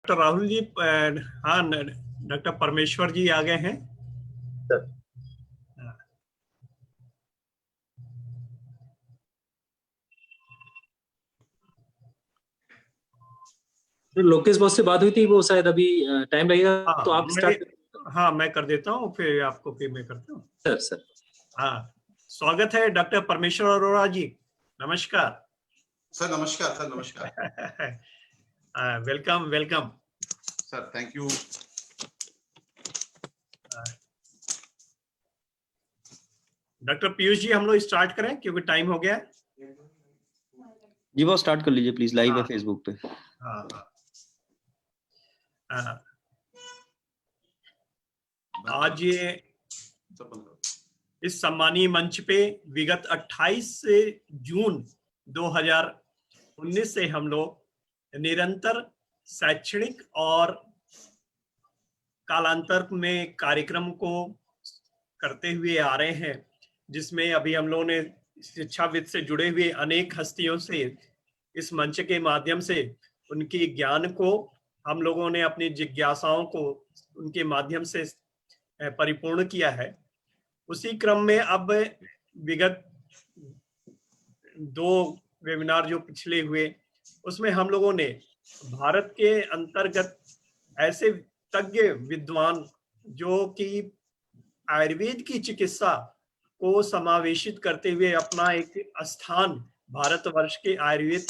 Doctor Rahul ji, हाँ, doctor परमेश्वर जी आ गए हैं सर। लोकेश बॉस से बात हुई थी, वो शायद अभी टाइम लगेगा। तो आप स्टार्ट। हाँ, मैं कर देता हूँ, फिर मैं करता हूँ। सर हाँ, स्वागत है डॉक्टर परमेश्वर अरोड़ा जी। नमस्कार सर। नमस्कार सर। नमस्कार। Welcome welcome sir. Thank you. Doctor Piyush ji, हम लोग स्टार्ट करें क्योंकि टाइम हो गया। जी, वो स्टार्ट कर लीजिए प्लीज, लाइव है फेसबुक पे। हाँ। आज ये इस सम्मानीय मंच पे विगत 28 जून 2019 से हम लोग निरंतर शैक्षणिक और कालांतर में कार्यक्रम को करते हुए आ रहे हैं, जिसमें अभी हम लोगों ने शिक्षाविद से जुड़े हुए अनेक हस्तियों से इस मंच के माध्यम से उनके ज्ञान को हम लोगों ने अपनी जिज्ञासाओं को उनके माध्यम से परिपूर्ण किया है। उसी क्रम में अब विगत 2 वेबिनार जो पिछले हुए, उसमें हम लोगों ने भारत के अंतर्गत ऐसे तज्ञ विद्वान जो कि आयुर्वेद की चिकित्सा को समावेशित करते हुए अपना एक स्थान भारतवर्ष के आयुर्वेद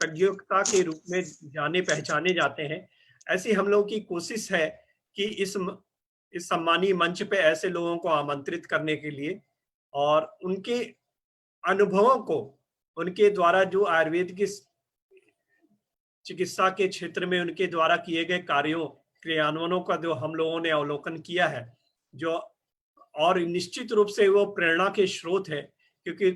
तज्ञता के रूप में जाने पहचाने जाते हैं, ऐसी हम लोगों की कोशिश है कि इस सम्मानीय मंच पे ऐसे लोगों को आमंत्रित करने के लिए और उनके अनुभवों को, उनके द्वारा जो आयुर्वेद की चिकित्सा के क्षेत्र में उनके द्वारा किए गए कार्यों क्रियान्वयनों का जो हम लोगों ने अवलोकन किया है, जो और निश्चित रूप से वो प्रेरणा के स्रोत है, क्योंकि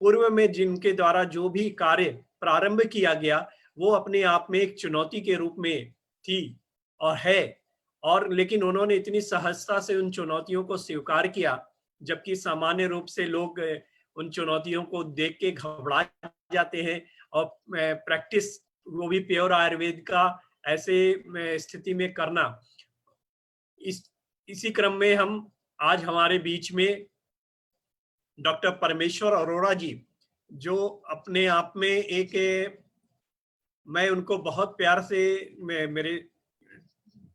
पूर्व में जिनके द्वारा जो भी कार्य प्रारंभ किया गया वो अपने आप में एक चुनौती के रूप में थी और है, और लेकिन उन्होंने इतनी सहजता से उन चुनौतियों को स्वीकार किया, जबकि सामान्य रूप से लोग उन चुनौतियों को देख के घबरा जाते हैं और प्रैक्टिस, वो भी प्योर आयुर्वेद का ऐसे स्थिति में करना। इसी क्रम में हम आज हमारे बीच में डॉक्टर परमेश्वर अरोड़ा जी, जो अपने आप में एक, मैं उनको बहुत प्यार से, मेरे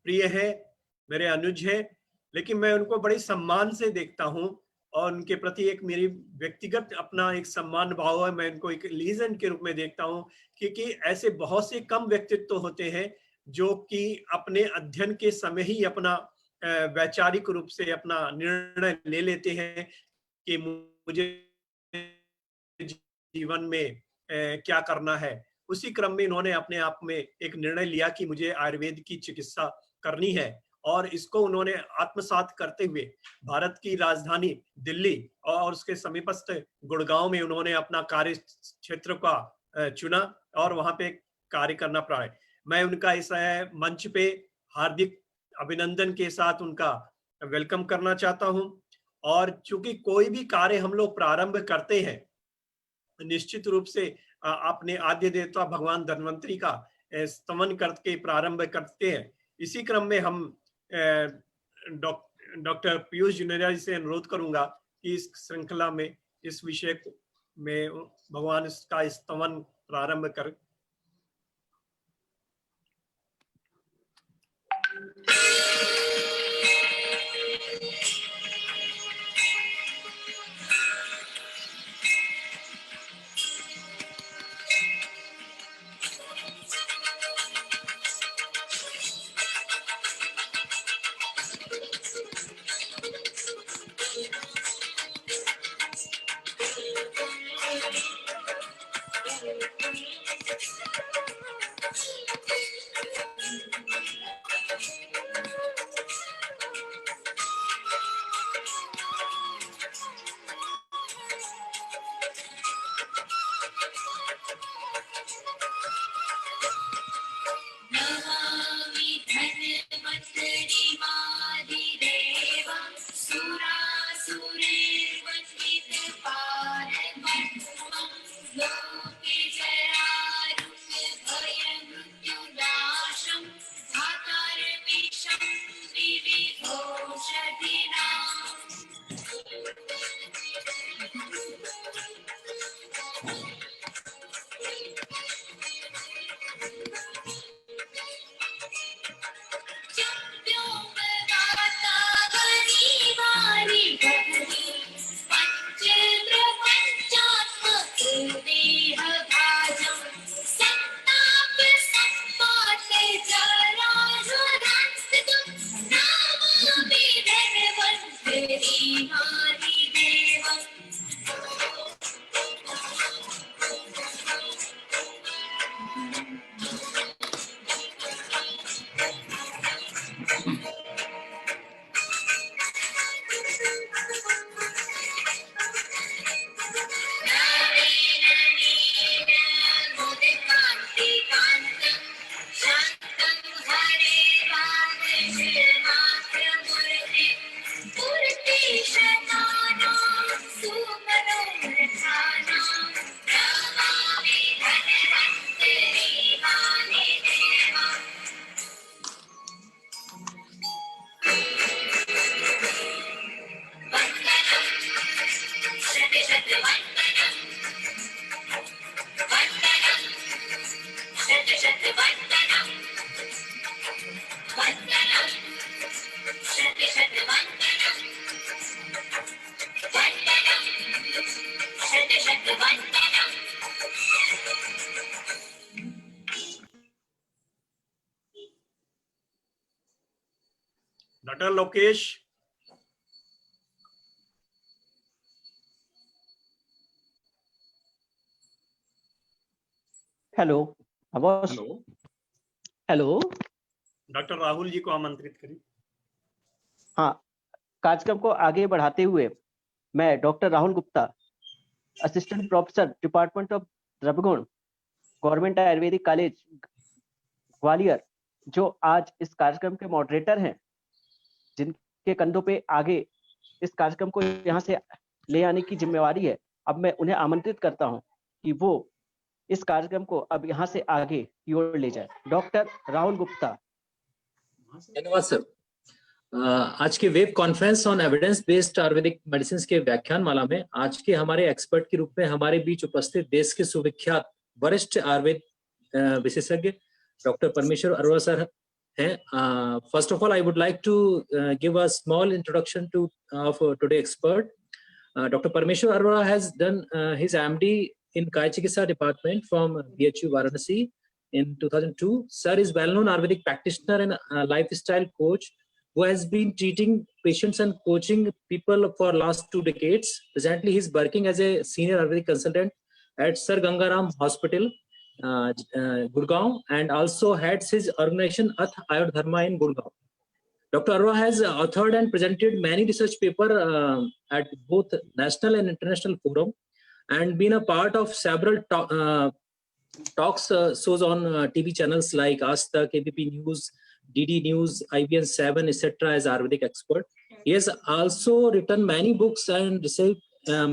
प्रिय है, मेरे अनुज है, लेकिन मैं उनको बड़े सम्मान से देखता हूँ और उनके प्रति एक मेरी व्यक्तिगत अपना एक सम्मान भाव है। मैं उनको एक लीजेंड के रूप में देखता हूँ, क्योंकि ऐसे बहुत से कम व्यक्तित्व होते हैं जो कि अपने अध्ययन के समय ही अपना वैचारिक रूप से अपना निर्णय ले लेते हैं कि मुझे जीवन में क्या करना है। उसी क्रम में इन्होंने अपने आप में एक निर्णय लिया कि मुझे आयुर्वेद की चिकित्सा करनी है, और इसको उन्होंने आत्मसात करते हुए भारत की राजधानी दिल्ली और उसके समीपस्थ गुड़गांव में उन्होंने अपना कार्य क्षेत्र का चुना और वहां पे कार्य करना प्रारंभ। मैं उनका इस मंच पे हार्दिक अभिनंदन के साथ उनका वेलकम करना चाहता हूं। और चूंकि कोई भी कार्य हम लोग प्रारंभ करते हैं, निश्चित रूप से अपने आद्य देवता भगवान धन्वंतरी का स्तमन करके प्रारंभ करते हैं। इसी क्रम में हम डॉक्टर पीयूष जुनेजा जी से अनुरोध करूंगा कि इस श्रृंखला में इस विषय में भगवान का स्तमन प्रारंभ कर। डॉक्टर लोकेश। हेलो आवाज। Hello. Hello. Doctor Rahul ji को आमंत्रित करिए। हाँ, कार्यक्रम को आगे बढ़ाते हुए मैं doctor Rahul Gupta, assistant professor department of द्रविड़, गवर्नमेंट आयुर्वेदिक कॉलेज ग्वालियर, जो आज इस कार्यक्रम के मॉडरेटर हैं, जिनके कंधों पे आगे इस कार्यक्रम को यहाँ से ले आने की जिम्मेवारी है, अब मैं उन्हें आमंत्रित करता हूँ कि वो इस कार्यक्रम को अब यहाँ से आगे की ओर ले जाए। डॉक्टर राहुल गुप्ता। धन्यवाद सर। आज के web conference on evidence based Ayurvedic medicine के व्याख्यान माला में आज के हमारे एक्सपर्ट के रूप में हमारे बीच उपस्थित देश के सुविख्यात वरिष्ठ आयुर्वेद विशेषज्ञ डॉक्टर परमेश्वर अरोड़ा सर हैं। First of all I would like to give a small introduction to of today expert. Dr. Parmeshwar Arora has done his MD in Kaya Chikitsa department from BHU Varanasi in 2002. Sir is well-known Ayurvedic practitioner and lifestyle coach who has been treating patients and coaching people for last 2 decades. Presently, he is working as a senior Ayurvedic consultant at Sir Gangaram Hospital, Gurgaon, and also heads his organization Ath Ayur Dharma in Gurgaon. Dr. Arora has authored and presented many research papers at both national and international forum, and been a part of several talks shows on TV channels like Aaj Tak, ABP News, DD News, IBN 7, etc. as Ayurvedic expert. He has also written many books and received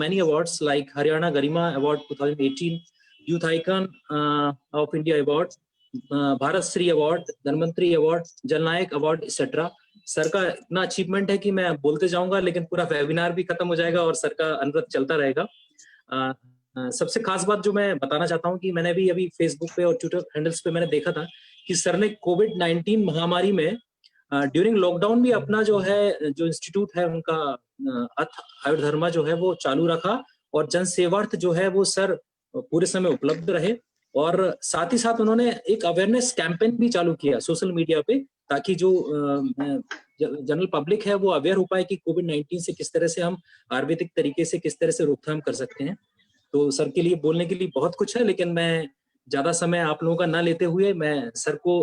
many awards like Haryana Garima Award 2018, Youth Icon of India Award, Bharat Shri award, Dhanvantari award, Jannayak award etcetera. Sir का इतना achievement है कि मैं बोलते जाऊंगा लेकिन पूरा webinar भी खत्म हो जाएगा और सर का अनुरोध चलता रहेगा. सबसे खास बात जो मैं बताना चाहता हूं कि मैंने भी अभी फेसबुक पे और ट्विटर हैंडल्स पे मैंने देखा था कि सर ने कोविड-19 महामारी में ड्यूरिंग लॉकडाउन भी अपना जो है जो इंस्टीट्यूट है उनका अथ आयुर धर्मा जो है वो चालू रखा और जन सेवार्थ जो है वो सर पूरे समय उपलब्ध रहे. और साथ ही साथ उन्होंने एक अवेयरनेस कैंपेन भी चालू किया सोशल मीडिया पे ताकि जो जनरल पब्लिक है वो अवेयर हो पाए कि कोविड-19 से किस तरह से हम आयुर्वेदिक तरीके से किस तरह से रोकथाम कर सकते हैं. तो सर के लिए बोलने के लिए बहुत कुछ है, लेकिन मैं ज्यादा समय आप लोगों का ना लेते हुए मैं सर को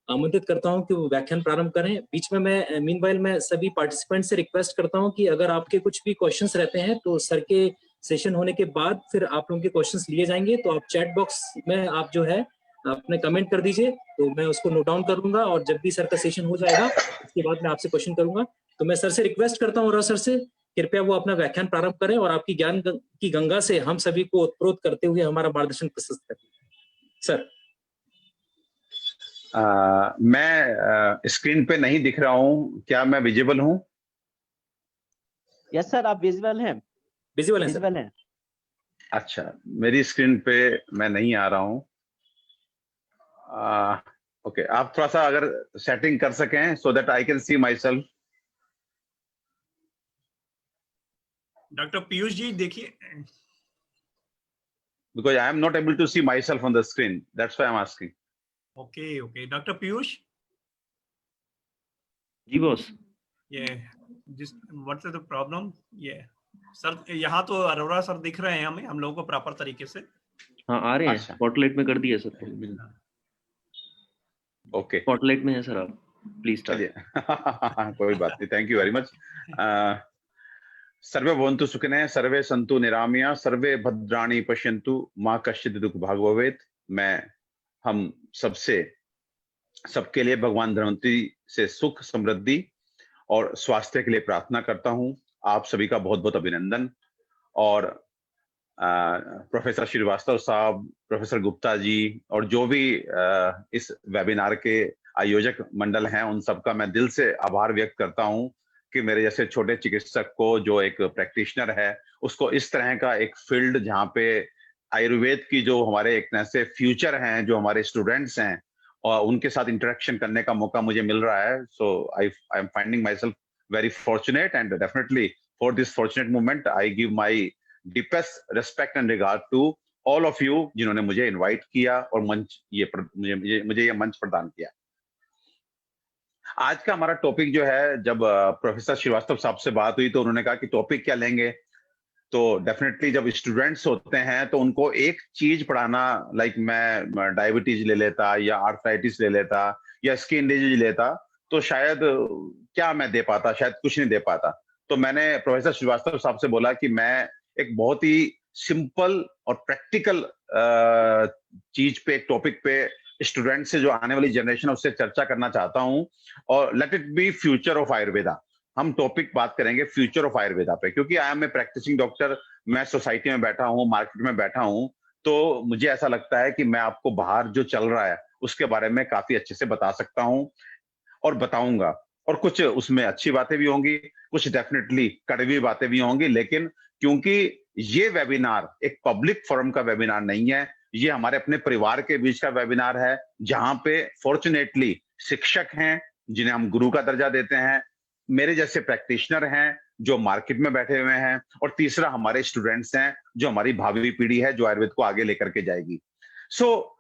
आमंत्रित करता हूं कि वो व्याख्यान प्रारंभ करें. बीच में मैं मीनवाइल मैं सभी पार्टिसिपेंट से रिक्वेस्ट करता हूं कि अगर आपके कुछ भी क्वेश्चंस रहते हैं तो सर के सेशन होने के बाद फिर आप लोगों के क्वेश्चंस लिए जाएंगे. तो आप चैट बॉक्स में आप जो है अपने कमेंट कर दीजिए तो मैं उसको नोट डाउन कर लूंगा और जब भी सर का सेशन हो जाएगा उसके बाद मैं आपसे क्वेश्चन करूंगा. तो मैं सर से रिक्वेस्ट करता हूँ और सर से कृपया वो अपना व्याख्यान प्रारंभ करें और आपकी ज्ञान की गंगा से हम सभी को उत्प्रोत करते हुए हमारा मार्गदर्शन प्रस्तुत करें. सर. मैं स्क्रीन पे नहीं दिख रहा हूँ, क्या मैं विजिबल हूँ? यस सर, आप विजुअल हैं. विजुअल है. अच्छा, मेरी स्क्रीन पे मैं नहीं आ रहा हूँ. ओके, आप थोड़ा सा अगर सेटिंग कर सकें so that I can see myself. Doctor Piyush ji देखिए. Because I am not able to see myself on the screen. That's why I'm asking. Okay. Doctor Piyush. जी boss. What's the problem? Sir यहाँ तो Arora sir दिख रहे हैं हम लोगों को प्रॉपर तरीके से. हाँ आ रहे हैं. स्पॉटलाइट में कर दिया सर. ओके, स्पॉटलाइट में है सर, आप प्लीज चलिए. कोई बात नहीं. Thank you very much. सर्वे भवन्तु सुखिनः, सर्वे सन्तु निरामया, सर्वे भद्राणि पश्यन्तु, मां कश्चित् दुःख भाग् भवेत्. मैं हम सबके लिए भगवान धन्वंतरी से सुख, समृद्धि और स्वास्थ्य के लिए प्रार्थना करता हूं. आप सभी का बहुत बहुत अभिनंदन. और प्रोफेसर श्रीवास्तव साहब, प्रोफेसर गुप्ता जी और जो भी इस वेबिनार के आयोजक मंडल हैं, उन सबका मैं दिल से आभार व्यक्त करता हूं कि मेरे जैसे छोटे चिकित्सक को, जो एक प्रैक्टिशनर है, उसको इस तरह का एक फील्ड जहां पे आयुर्वेद की जो हमारे एक तरह से फ्यूचर हैं, जो हमारे स्टूडेंट्स हैं, और उनके साथ इंटरेक्शन करने का मौका मुझे मिल रहा है. So I am finding myself very fortunate and definitely for this fortunate moment I give my deepest respect and regard to all of you जिन्होंने मुझे इन्वाइट किया और मुझे ये मंच प्रदान किया. आज का हमारा टॉपिक जो है, जब प्रोफेसर श्रीवास्तव साहब से बात हुई तो उन्होंने कहा कि टॉपिक क्या लेंगे, तो डेफिनेटली जब स्टूडेंट्स होते हैं तो उनको एक चीज पढ़ाना, लाइक मैं डायबिटीज ले लेता या आर्थराइटिस ले लेता या स्किन डिजीज लेता, तो शायद क्या मैं दे पाता, शायद कुछ नहीं दे पाता। तो मैंने प्रोफेसर श्रीवास्तव साहब से बोला कि मैं एक बहुत ही सिंपल और प्रैक्टिकल चीज पे, एक टॉपिक पे स्टूडेंट से, जो आने वाली जनरेशन है उससे चर्चा करना चाहता हूं, और let it be future of Ayurveda. हम टॉपिक बात करेंगे फ्यूचर ऑफ आयुर्वेदा पे, क्योंकि I am a practicing doctor, मैं सोसाइटी में बैठा हूँ, मार्केट में बैठा हूँ, तो मुझे ऐसा लगता है कि मैं आपको बाहर जो चल रहा है उसके बारे में काफी अच्छे से बता सकता हूँ और बताऊंगा। और कुछ उसमें अच्छी बातें भी होंगी, कुछ डेफिनेटली कड़वी बातें भी होंगी, लेकिन क्योंकि ये वेबिनार एक पब्लिक फोरम का वेबिनार नहीं है, ये हमारे अपने परिवार के बीच का वेबिनार है, जहां पे फॉर्चुनेटली शिक्षक हैं जिन्हें हम गुरु का दर्जा देते हैं, मेरे जैसे प्रैक्टिशनर हैं जो मार्केट में बैठे हुए हैं, और तीसरा हमारे स्टूडेंट्स हैं जो हमारी भावी पीढ़ी है जो आयुर्वेद को आगे लेकर के जाएगी। सो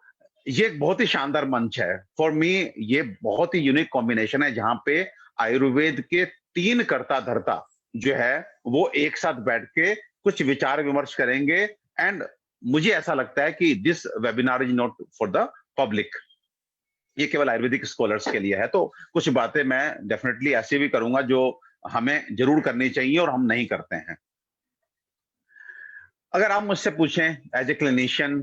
ये एक बहुत ही शानदार मंच है फॉर मी, ये बहुत ही यूनिक कॉम्बिनेशन है जहां पे आयुर्वेद के 3 कर्ता धर्ता जो है वो एक साथ बैठ के कुछ विचार विमर्श करेंगे। एंड मुझे ऐसा लगता है कि this webinar is not for the public, ये केवल आयुर्वेदिक स्कॉलर्स के लिए है। तो कुछ बातें मैं डेफिनेटली ऐसी भी करूंगा जो हमें जरूर करनी चाहिए और हम नहीं करते हैं। अगर आप मुझसे पूछें as a clinician,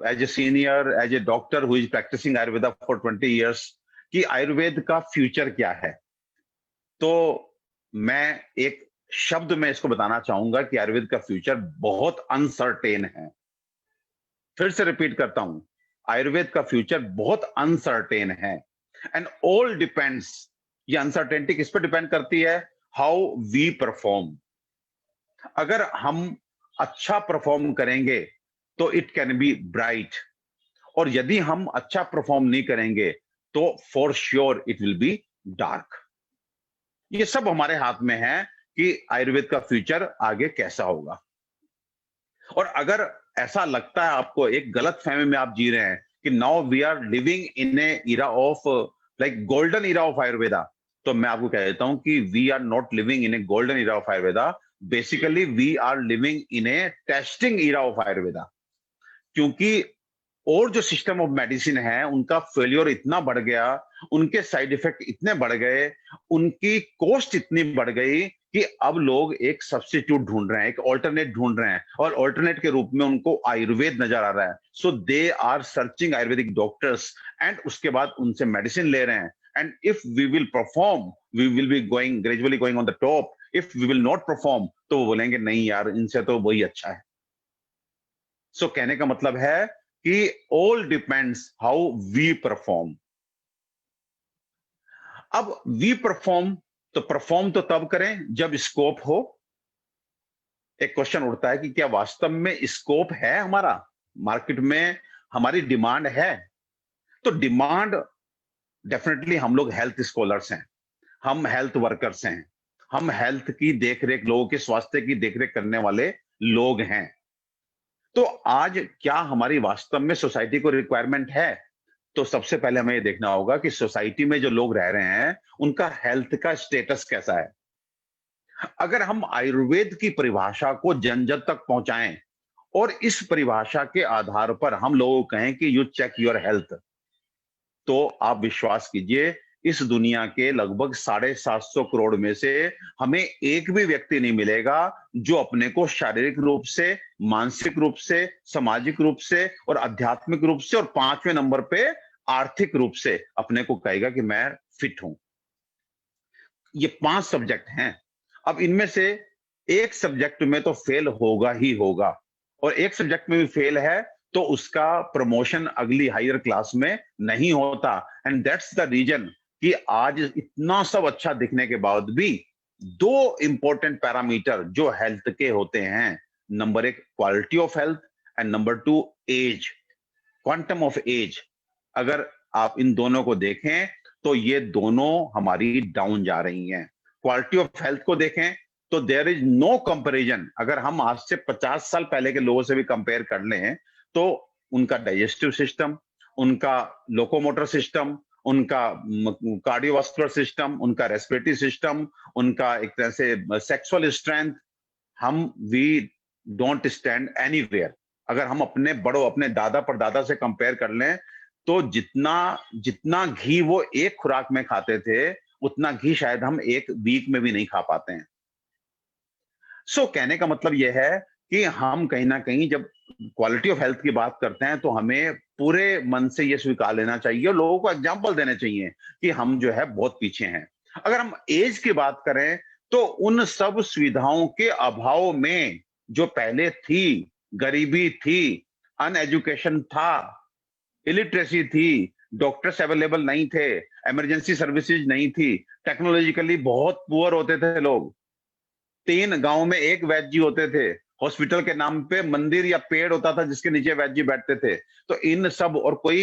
as a senior, as a doctor who is practicing Ayurveda for 20 years, कि आयुर्वेद का फ्यूचर क्या है, तो मैं एक शब्द में इसको बताना चाहूंगा कि आयुर्वेद का फ्यूचर बहुत अनसर्टेन है। फिर से रिपीट करता हूं, आयुर्वेद का फ्यूचर बहुत अनसर्टेन है। एंड ऑल डिपेंड्स, ये अनसर्टेनिटी किस पर डिपेंड करती है? How we perform. अगर हम अच्छा परफॉर्म करेंगे तो इट कैन बी ब्राइट, और यदि हम अच्छा परफॉर्म नहीं करेंगे तो for sure it will be dark. ये सब हमारे हाथ में है कि आयुर्वेद का फ्यूचर आगे कैसा होगा। और अगर ऐसा लगता है आपको, एक गलत फहमी में आप जी रहे हैं कि now we are living in a era of, like golden era of Ayurveda, तो मैं आपको कह देता हूं कि we are not living in a golden era of Ayurveda, basically we are living in a testing era of Ayurveda. क्योंकि और जो सिस्टम ऑफ मेडिसिन है उनका फेलियर इतना बढ़ गया, उनके साइड इफेक्ट इतने बढ़ गए, उनकी कॉस्ट इतनी बढ़ गई कि अब लोग एक सब्स्टिट्यूट ढूंढ रहे हैं, एक ऑल्टरनेट ढूंढ रहे हैं, और ऑल्टरनेट के रूप में उनको आयुर्वेद नजर आ रहा है। So they are searching Ayurvedic doctors, and उसके बाद उनसे मेडिसिन ले रहे हैं। And if we will perform, we will be going gradually going on the top. If we will not perform, तो वो बोलेंगे नहीं यार, इनसे तो वही अच्छा है। सो कहने का मतलब है कि all depends how we perform. अब वी परफॉर्म, तो परफॉर्म तो तब करें जब स्कोप हो। एक क्वेश्चन उठता है कि क्या वास्तव में स्कोप है हमारा, मार्केट में हमारी डिमांड है? तो डिमांड डेफिनेटली, हम लोग हेल्थ स्कॉलर्स हैं, हम हेल्थ वर्कर्स हैं, हम हेल्थ की देखरेख, लोगों के स्वास्थ्य की देखरेख करने वाले लोग हैं। तो आज क्या हमारी वास्तव में सोसाइटी को रिक्वायरमेंट है? तो सबसे पहले हमें ये देखना होगा कि सोसाइटी में जो लोग रह रहे हैं उनका हेल्थ का स्टेटस कैसा है। अगर हम आयुर्वेद की परिभाषा को जन जन तक पहुंचाएं और इस परिभाषा के आधार पर हम लोगों को कहें कि यू चेक योर हेल्थ, तो आप विश्वास कीजिए इस दुनिया के लगभग 750 करोड़ में से हमें एक भी व्यक्ति नहीं मिलेगा जो अपने को शारीरिक रूप से, मानसिक रूप से, सामाजिक रूप से और आध्यात्मिक रूप से, और 5वें नंबर पे आर्थिक रूप से अपने को कहेगा कि मैं फिट हूं। ये 5 सब्जेक्ट हैं। अब इनमें से एक सब्जेक्ट में तो फेल होगा ही होगा, और एक सब्जेक्ट में भी फेल है तो उसका प्रमोशन अगली हायर क्लास में नहीं होता। एंड दैट्स द रीजन कि आज इतना सब अच्छा दिखने के बाद भी 2 इंपॉर्टेंट पैरामीटर जो हेल्थ के होते हैं, number 1 quality of health and number 2 age, quantum of age. अगर आप इन दोनों को देखें तो ये दोनों हमारी डाउन जा रही हैं। क्वालिटी ऑफ हेल्थ को देखें तो देयर इज नो कंपैरिजन। अगर हम आज से 50 साल पहले के लोगों से भी कंपेयर कर लें तो उनका डाइजेस्टिव सिस्टम, उनका लोकोमोटर सिस्टम उनका कार्डियोवास्कुलर सिस्टम, उनका रेस्पिरेटरी सिस्टम, उनका एक तरह से sexual strength, we don't stand anywhere. अगर हम अपने बड़ों, अपने दादा परदादा से कंपेयर कर लें तो जितना घी वो एक खुराक में खाते थे, उतना घी शायद हम एक वीक में भी नहीं खा पाते हैं। सो कहने का मतलब यह है कि हम कहीं ना कहीं जब क्वालिटी ऑफ हेल्थ की बात करते हैं तो हमें पूरे मन से यह स्वीकार लेना चाहिए और लोगों को एग्जाम्पल देने चाहिए कि हम जो है बहुत पीछे हैं। अगर हम एज की बात करें तो उन सब सुविधाओं के अभाव में जो पहले थी, गरीबी थी, अनएजुकेशन था, इलिटरेसी थी, डॉक्टर्स अवेलेबल नहीं थे, इमरजेंसी सर्विसेज नहीं थी, टेक्नोलॉजिकली बहुत पुअर होते थे लोग, 3 गांव में 1 वैद्य जी होते थे, हॉस्पिटल के नाम पे मंदिर या पेड़ होता था जिसके नीचे वैद्य जी बैठते थे। तो इन सब, और कोई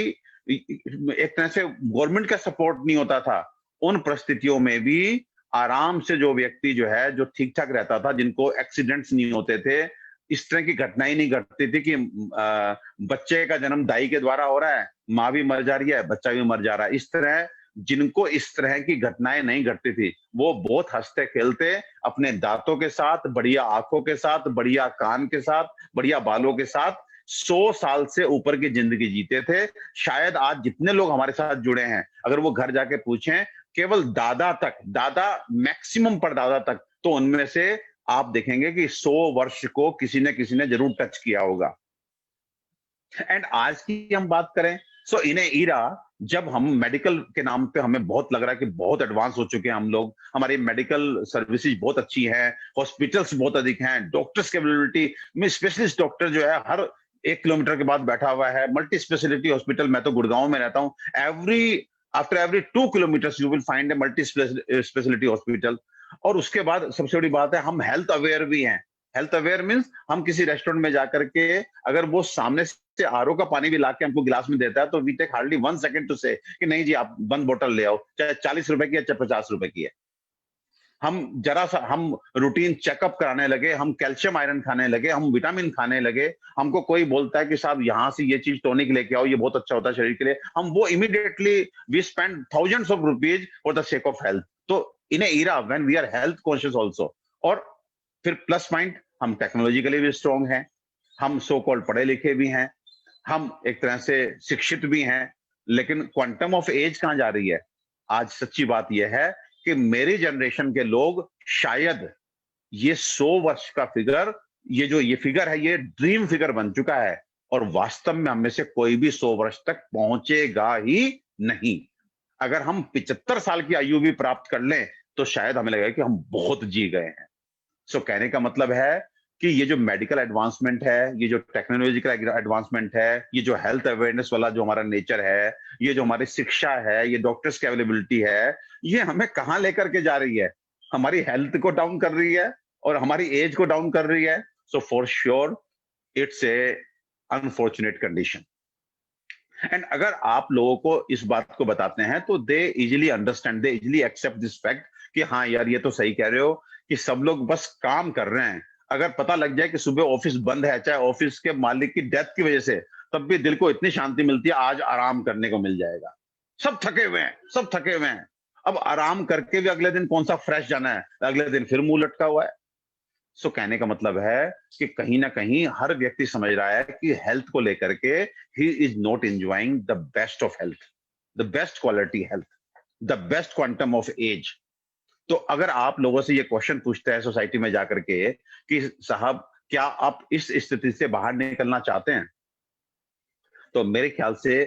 एक तरह से गवर्नमेंट का सपोर्ट नहीं होता था। उन परिस्थितियों में भी आराम से जो व्यक्ति जो है, जो ठीक ठाक रहता था, जिनको एक्सीडेंट्स नहीं होते थे, इस तरह की घटनाएं नहीं घटती थी कि बच्चे का जन्म दाई के द्वारा हो रहा है, माँ भी मर जा रही है, बच्चा भी मर जा रहा है। इस तरह जिनको इस तरह की घटनाएं नहीं घटती थी, वो बहुत हंसते खेलते अपने दांतों के साथ, बढ़िया आंखों के साथ, बढ़िया कान के साथ, बढ़िया बालों के साथ 100 साल से ऊपर की जिंदगी जीते थे। शायद आज जितने लोग हमारे साथ जुड़े हैं, अगर वो घर जाके पूछें केवल दादा तक, दादा मैक्सिमम परदादा तक, तो उनमें से आप देखेंगे कि 100 वर्ष को किसी ने जरूर टच किया होगा। एंड आज की हम बात करें, सो इन ए ईरा जब हम मेडिकल के नाम पे हमें बहुत लग रहा है कि बहुत एडवांस हो चुके हैं हम लोग, हमारी मेडिकल सर्विसेज बहुत अच्छी हैं, हॉस्पिटल्स बहुत अधिक हैं, डॉक्टर्स की अवेलेबिलिटी में स्पेशलिस्ट डॉक्टर जो है हर 1 किलोमीटर के बाद बैठा हुआ है, मल्टी स्पेशलिटी हॉस्पिटल। मैं तो गुड़गांव में रहता हूँ, after every 2 kilometres you will find a multi speciality hospital. और उसके बाद सबसे बड़ी बात है, हम हेल्थ अवेयर भी हैं। हेल्थ अवेयर मींस हम किसी रेस्टोरेंट में जाकर के अगर वो सामने से आरओ का पानी भी लाके हमको गिलास में देता है तो we take hardly 1 second to say कि नहीं जी आप बंद बोतल ले आओ, चाहे 40 रुपए की है चाहे 50 रुपए की है। हम जरा सा हम रूटीन चेकअप कराने लगे, हम कैल्शियम आयरन खाने लगे, हम विटामिन खाने लगे। हमको कोई बोलता है कि साहब यहाँ से ये चीज टॉनिक लेके आओ, ये बहुत अच्छा होता है शरीर के लिए, हम वो immediately we spend thousands of rupees for the sake of health. तो in a era when we are health conscious also, और फिर प्लस पॉइंट, हम टेक्नोलॉजिकली भी स्ट्रॉन्ग हैं, हम सो कॉल्ड पढ़े लिखे भी हैं, हम एक तरह से शिक्षित भी हैं, लेकिन क्वांटम ऑफ एज कहां जा रही है? आज सच्ची बात यह है कि मेरी जनरेशन के लोग शायद ये 100 वर्ष का फिगर, ये फिगर है, ये ड्रीम फिगर बन चुका है, और वास्तव में हम में से कोई भी 100 वर्ष तक पहुंचेगा ही नहीं। अगर हम 75 साल की आयु भी प्राप्त कर लें तो शायद हमें लगेगा कि हम बहुत जी गए हैं। सो कहने का मतलब है कि ये जो मेडिकल एडवांसमेंट है, ये जो टेक्नोलॉजिकल एडवांसमेंट है, ये जो हेल्थ अवेयरनेस वाला जो हमारा नेचर है, ये जो हमारी शिक्षा है, ये डॉक्टर्स की अवेलेबिलिटी है, ये हमें कहां लेकर के जा रही है? हमारी हेल्थ को डाउन कर रही है और हमारी एज को डाउन कर रही है। So for sure it's a unfortunate condition. And अगर आप लोगों को इस बात को बताते हैं तो they easily understand, they easily accept this fact कि हाँ यार ये तो सही कह रहे हो कि सब लोग बस काम कर रहे हैं। अगर पता लग जाए कि सुबह ऑफिस बंद है, चाहे ऑफिस के मालिक की डेथ की वजह से, तब भी दिल को इतनी शांति मिलती है, आज आराम करने को मिल जाएगा। सब थके हुए हैं, सब थके हुए हैं, अब आराम करके भी अगले दिन कौन सा फ्रेश जाना है, अगले दिन फिर मुंह लटका हुआ है। सो कहने का मतलब है कि कहीं ना कहीं हर व्यक्ति समझ रहा है कि हेल्थ को लेकर के he is not enjoying the best of health, the best quality health, the best quantum of age. तो अगर आप लोगों से ये क्वेश्चन पूछते हैं सोसाइटी में जाकर के कि साहब क्या आप इस स्थिति से बाहर निकलना चाहते हैं, तो मेरे ख्याल से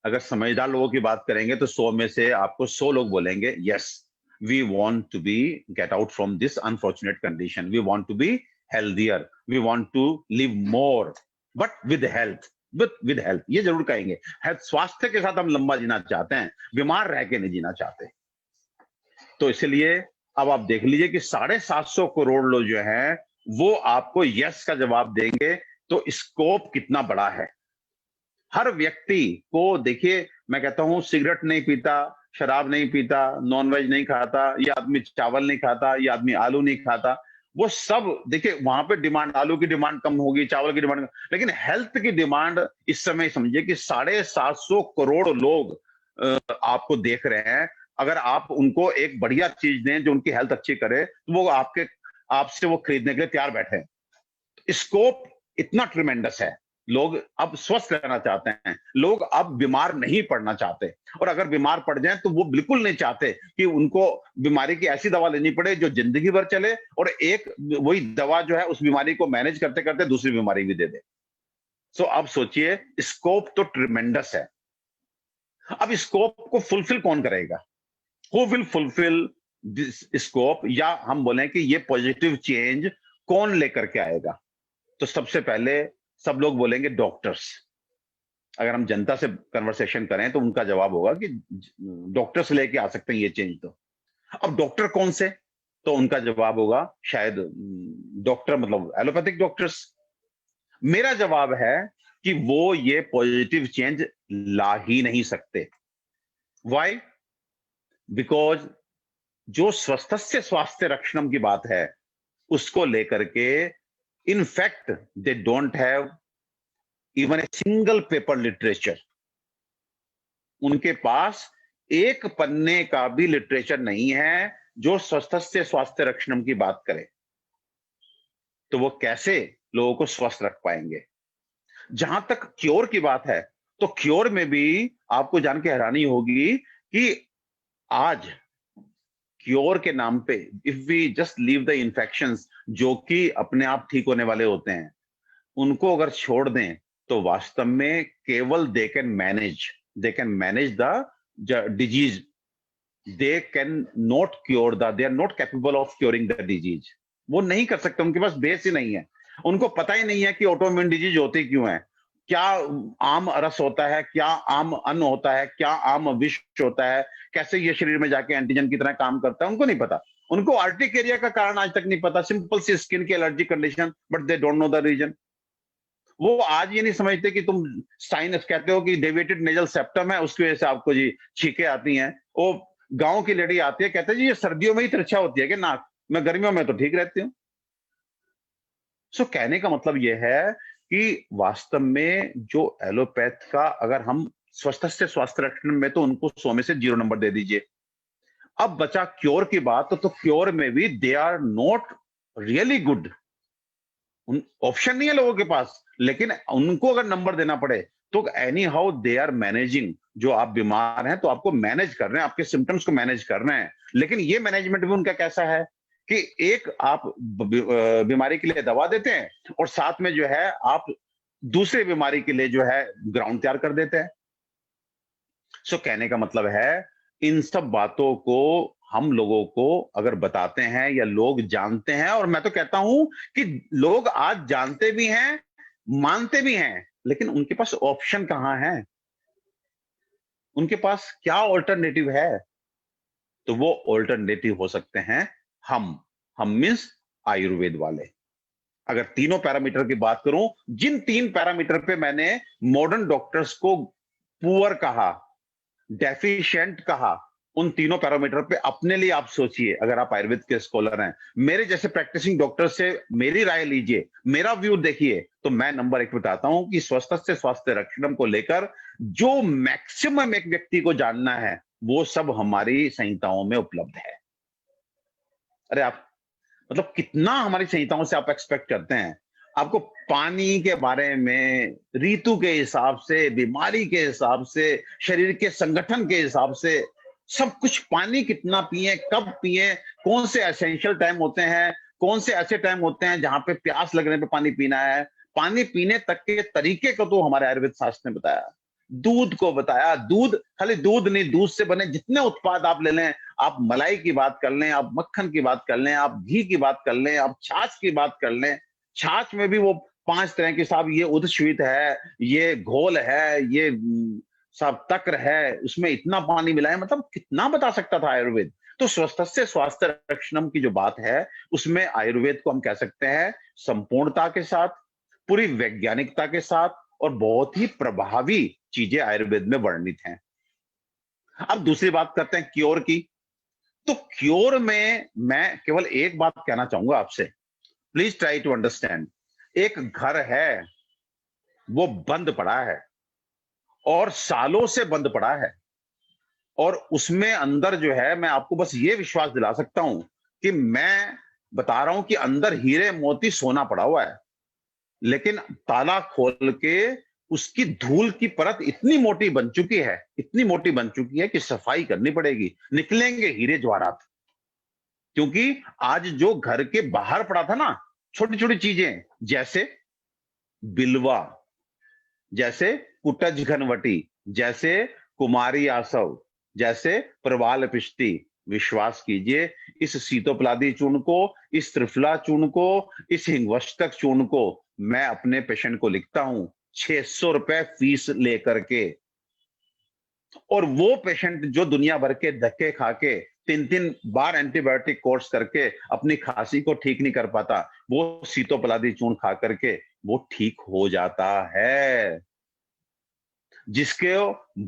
अगर समझदार लोगों की बात करेंगे तो 100 में से आपको 100 लोग बोलेंगे yes, we want to be get out from this unfortunate condition, we want to be healthier, we want to live more but with health, with health। ये जरूर कहेंगे, हेल्थ स्वास्थ्य के साथ हम लंबा जीना चाहते हैं, बीमार रह के नहीं जीना चाहते। तो इसलिए अब आप देख लीजिए कि 750 करोड़ लोग जो हैं वो आपको यस का जवाब देंगे, तो स्कोप कितना बड़ा है। हर व्यक्ति को देखिए, मैं कहता हूं सिगरेट नहीं पीता, शराब नहीं पीता, नॉनवेज नहीं खाता, ये आदमी चावल नहीं खाता, ये आदमी आलू नहीं खाता, वो सब देखिए वहां पे डिमांड, आलू की डिमांड कम होगी, चावल की डिमांड, लेकिन हेल्थ की डिमांड इस समय समझिए कि 750 करोड़ लोग आपको देख रहे हैं, अगर आप उनको एक बढ़िया चीज दें जो उनकी हेल्थ अच्छी करे, तो वो आपसे वो खरीदने के लिए तैयार बैठे हैं। स्कोप इतना ट्रिमेंडस है। लोग अब स्वस्थ रहना चाहते हैं, लोग अब बीमार नहीं पड़ना चाहते, और अगर बीमार पड़ जाएं तो वो बिल्कुल नहीं चाहते कि उनको बीमारी की ऐसी दवा लेनी पड़े जो जिंदगी भर चले, और एक वही दवा जो है उस बीमारी को मैनेज करते करते दूसरी बीमारी भी दे दे। सो अब सोचिए, स्कोप तो ट्रिमेंडस है। अब स्कोप को फुलफिल कौन करेगा? Who will fulfil this scope, या हम बोलें कि ये पॉजिटिव चेंज कौन लेकर के आएगा? तो सबसे पहले सब लोग बोलेंगे डॉक्टर्स। अगर हम जनता से कन्वर्सेशन करें तो उनका जवाब होगा कि डॉक्टर्स लेके आ सकते हैं ये चेंज। तो अब डॉक्टर कौन से? तो उनका जवाब होगा शायद डॉक्टर मतलब एलोपैथिक डॉक्टर्स। मेरा जवाब है कि वो ये पॉजिटिव चेंज ला ही नहीं सकते। व्हाई? बिकॉज जो स्वस्थस्य स्वास्थ्य रक्षणम की बात है उसको लेकर के in fact they don't have even a single paper literature. उनके पास एक पन्ने का भी लिटरेचर नहीं है जो स्वस्थस्य स्वास्थ्य रक्षणम की बात करे। तो वो कैसे लोगों को स्वस्थ रख पाएंगे? जहां तक क्योर की बात है, तो क्योर में भी आपको जान के हैरानी होगी कि आज क्योर के नाम पे if we just leave the infections जो कि अपने आप ठीक होने वाले होते हैं, उनको अगर छोड़ दें तो वास्तव में केवल they can manage the disease, they can not cure they are not capable of curing the disease. वो नहीं कर सकते, उनके पास बेस ही नहीं है। उनको पता ही नहीं है कि ऑटोइम्यून डिजीज होती क्यों है, क्या आम रस होता है, क्या आम अन्न होता है, क्या आम विष होता है, कैसे ये शरीर में जाके एंटीजन की तरह काम करता है, उनको नहीं पता। उनको आर्टिकेरिया का कारण आज तक नहीं पता, सिंपल सी स्किन की allergy condition, but they don't know the reason. वो आज ये नहीं समझते कि तुम साइनस कहते हो कि डेविएटेड नेजल सेप्टम है, उसकी वजह से आपको जी छींकें आती हैं। वो गांव की लेडी आती है, कहते हैं जी ये सर्दियों में ही तिरछा होती है कि नाक, मैं गर्मियों में तो ठीक रहती हूँ। सो कहने का मतलब यह है कि वास्तव में जो एलोपैथ का, अगर हम स्वस्थस्य स्वास्थ्य रक्षण में तो उनको 100 में से 0 नंबर दे दीजिए। अब बचा क्योर की बात, तो क्योर में भी they are not really good. Option नहीं है लोगों के पास, लेकिन उनको अगर नंबर देना पड़े तो anyhow they are managing. जो आप बीमार हैं तो आपको मैनेज कर रहे हैं, आपके सिम्टम्स को मैनेज कर रहे हैं, लेकिन ये मैनेजमेंट भी उनका कैसा है कि एक आप बीमारी के लिए दवा देते हैं और साथ में जो है आप दूसरे बीमारी के लिए जो है ग्राउंड तैयार कर देते हैं। सो कहने का मतलब है, इन सब बातों को हम लोगों को अगर बताते हैं या लोग जानते हैं, और मैं तो कहता हूं कि लोग आज जानते भी हैं, मानते भी हैं, लेकिन उनके पास ऑप्शन कहां है? उनके पास क्या ऑल्टरनेटिव है? तो वो ऑल्टरनेटिव हो सकते हैं हम मींस आयुर्वेद वाले। अगर तीनों पैरामीटर की बात करूं, जिन 3 पैरामीटर पे मैंने मॉडर्न डॉक्टर्स को पुअर कहा, डेफिशिएंट कहा, उन तीनों पैरामीटर पे अपने लिए आप सोचिए। अगर आप आयुर्वेद के स्कॉलर हैं, मेरे जैसे प्रैक्टिसिंग डॉक्टर से मेरी राय लीजिए, मेरा व्यू देखिए, तो मैं नंबर 1 बताता हूं कि स्वस्थस्य स्वास्थ्य रक्षणम को लेकर जो मैक्सिमम एक व्यक्ति को जानना है वो सब हमारी संहिताओं में उपलब्ध है। अरे आप मतलब कितना हमारी संहिताओं से आप एक्सपेक्ट करते हैं? आपको पानी के बारे में ऋतु के हिसाब से, बीमारी के हिसाब से, शरीर के संगठन के हिसाब से सब कुछ, पानी कितना पिए, कब पिए, कौन से एसेंशियल टाइम होते हैं, कौन से ऐसे टाइम होते हैं जहां पे प्यास लगने पे पानी पीना है, पानी पीने तक के तरीके को तो हमारे आयुर्वेद शास्त्र ने बताया। दूध को बताया, दूध खाली दूध नहीं, दूध से बने जितने उत्पाद आप ले लें, आप मलाई की बात कर लें, आप मक्खन की बात कर लें, आप घी की बात कर लें, आप छाछ की बात कर लें, छाछ में भी वो 5 तरह की, साहब ये उद्धश्वेत है, ये घोल है, ये साहब तक्र है, उसमें इतना पानी मिला है, मतलब कितना बता सकता था आयुर्वेद। तो स्वस्थस्य स्वास्थ्य रक्षणम की जो बात है उसमें आयुर्वेद को हम कह सकते हैं संपूर्णता के साथ, पूरी वैज्ञानिकता के साथ, और बहुत ही प्रभावी चीजें आयुर्वेद में वर्णित हैं। अब दूसरी बात करते हैं क्योर की। तो क्योर में मैं केवल एक बात कहना चाहूंगा आपसे, प्लीज ट्राई टू अंडरस्टैंड। एक घर है, वो बंद पड़ा है और सालों से बंद पड़ा है, और उसमें अंदर जो है, मैं आपको बस ये विश्वास दिला सकता हूं कि मैं बता रहा हूं कि अंदर हीरे मोती सोना पड़ा हुआ है, लेकिन ताला खोल के उसकी धूल की परत इतनी मोटी बन चुकी है, इतनी मोटी बन चुकी है कि सफाई करनी पड़ेगी, निकलेंगे हीरे जवाहरात। क्योंकि आज जो घर के बाहर पड़ा था ना, छोटी छोटी चीजें, जैसे बिलवा, जैसे कुटज घनवटी, जैसे कुमारी आसव, जैसे प्रवाल पिष्टी, विश्वास कीजिए इस सीतोपलादी चूर्ण को, इस त्रिफला चूर्ण को, इस हिंगवष्टक चूर्ण को मैं अपने पेशेंट को लिखता हूं 600 रुपए फीस लेकर के। और वो पेशेंट जो दुनिया भर के धक्के खा के 3-3 बार एंटीबायोटिक कोर्स करके अपनी खांसी को ठीक नहीं कर पाता, वो सीतोपलादी चूर्ण खा करके वो ठीक हो जाता है। जिसके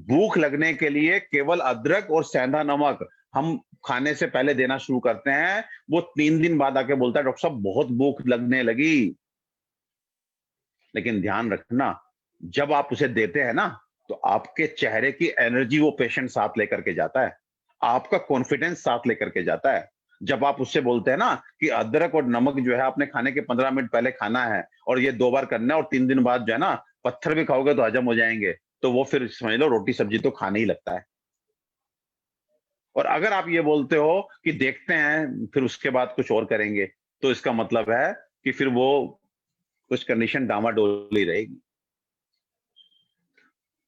भूख लगने के लिए केवल अदरक और सेंधा नमक हम खाने से पहले देना शुरू करते हैं, वो 3 दिन बाद आके बोलता है डॉक्टर साहब बहुत भूख लगने लगी। लेकिन ध्यान रखना, जब आप उसे देते हैं ना, तो आपके चेहरे की एनर्जी वो पेशेंट साथ लेकर के जाता है, आपका कॉन्फिडेंस साथ लेकर के जाता है। जब आप उससे बोलते हैं ना कि अदरक और नमक जो है आपने खाने के 15 मिनट पहले खाना है और ये 2 बार करना है और 3 दिन बाद जो है ना पत्थर भी खाओगे तो हजम हो जाएंगे, तो वो फिर समझ लो रोटी सब्जी तो खाने ही लगता है। और अगर आप ये बोलते हो कि देखते हैं फिर उसके बाद कुछ और करेंगे, तो इसका मतलब है कि फिर वो कुछ कंडीशन डामाडोल ही रहेगी।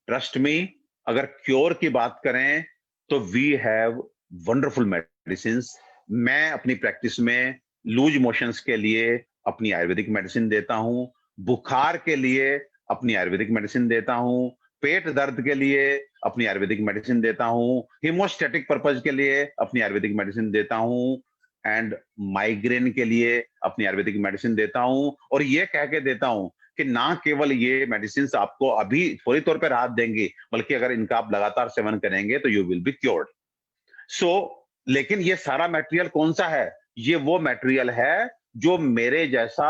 ट्रस्ट मी, अगर क्योर की बात करें तो वी हैव वंडरफुल मेडिसिन। मैं अपनी प्रैक्टिस में लूज मोशंस के लिए अपनी आयुर्वेदिक मेडिसिन देता हूं, बुखार के लिए अपनी आयुर्वेदिक मेडिसिन देता हूं, पेट दर्द के लिए अपनी आयुर्वेदिक मेडिसिन देता हूं, हीमोस्टैटिक पर्पज के लिए अपनी आयुर्वेदिक मेडिसिन देता हूं, एंड माइग्रेन के लिए अपनी आयुर्वेदिक मेडिसिन देता हूं। और ये कह के देता हूं कि ना केवल ये मेडिसिन आपको अभी फौरी तौर पर राहत देंगी, बल्कि अगर इनका आप लगातार सेवन करेंगे तो यू विल बी क्योर्ड। लेकिन ये सारा मटेरियल कौन सा है? ये वो मटेरियल है जो मेरे जैसा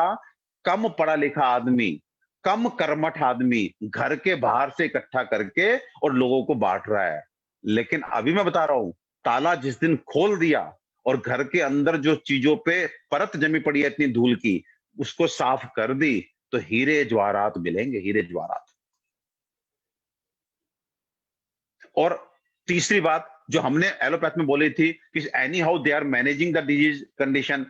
कम पढ़ा लिखा आदमी, कम कर्मठ आदमी घर के बाहर से इकट्ठा करके और लोगों को बांट रहा है। लेकिन अभी मैं बता रहा हूं, ताला जिस दिन खोल दिया और घर के अंदर जो चीजों पे परत जमी पड़ी है इतनी धूल की, उसको साफ कर दी, तो हीरे जवाहरात मिलेंगे, हीरे जवाहरात। और तीसरी बात जो हमने एलोपैथ में बोली थी कि anyhow they are managing the disease condition,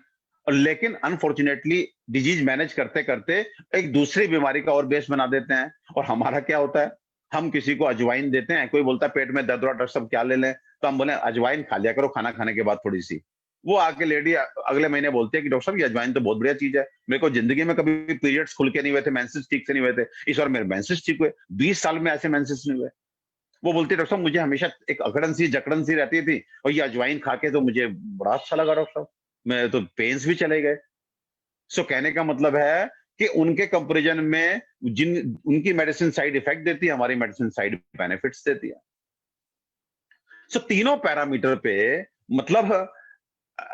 लेकिन अनफॉर्चुनेटली डिजीज मैनेज करते करते एक दूसरी बीमारी का और बेस बना देते हैं। और हमारा क्या होता है, हम किसी को अजवाइन देते हैं, कोई बोलता है पेट में दर्द हो रहा, डॉक्टर साहब क्या ले लें, तो हम बोले अजवाइन खा लिया करो खाना खाने के बाद थोड़ी सी। वो आके लेडी अगले महीने बोलती है कि डॉक्टर साहब ये अजवाइन तो बहुत बढ़िया चीज है, मेरे को जिंदगी में कभी पीरियड्स खुल के नहीं हुए थे, मेंसेस ठीक से नहीं हुए थे, इस बार मेरे मेंसेस ठीक हुए, 20 साल में ऐसे मेंसेस नहीं हुए। वो बोलती है डॉक्टर साहब मुझे हमेशा एक अकड़न सी जकड़न सी रहती थी और ये अजवाइन खा के तो मुझे बड़ा अच्छा लगा डॉक्टर साहब, मैं तो पेन्स भी चले गए। सो कहने का मतलब है कि उनके कंपैरिजन में जिन उनकी मेडिसिन साइड इफेक्ट देती है, हमारी मेडिसिन साइड बेनिफिट्स देती है। सो तीनों पैरामीटर पे मतलब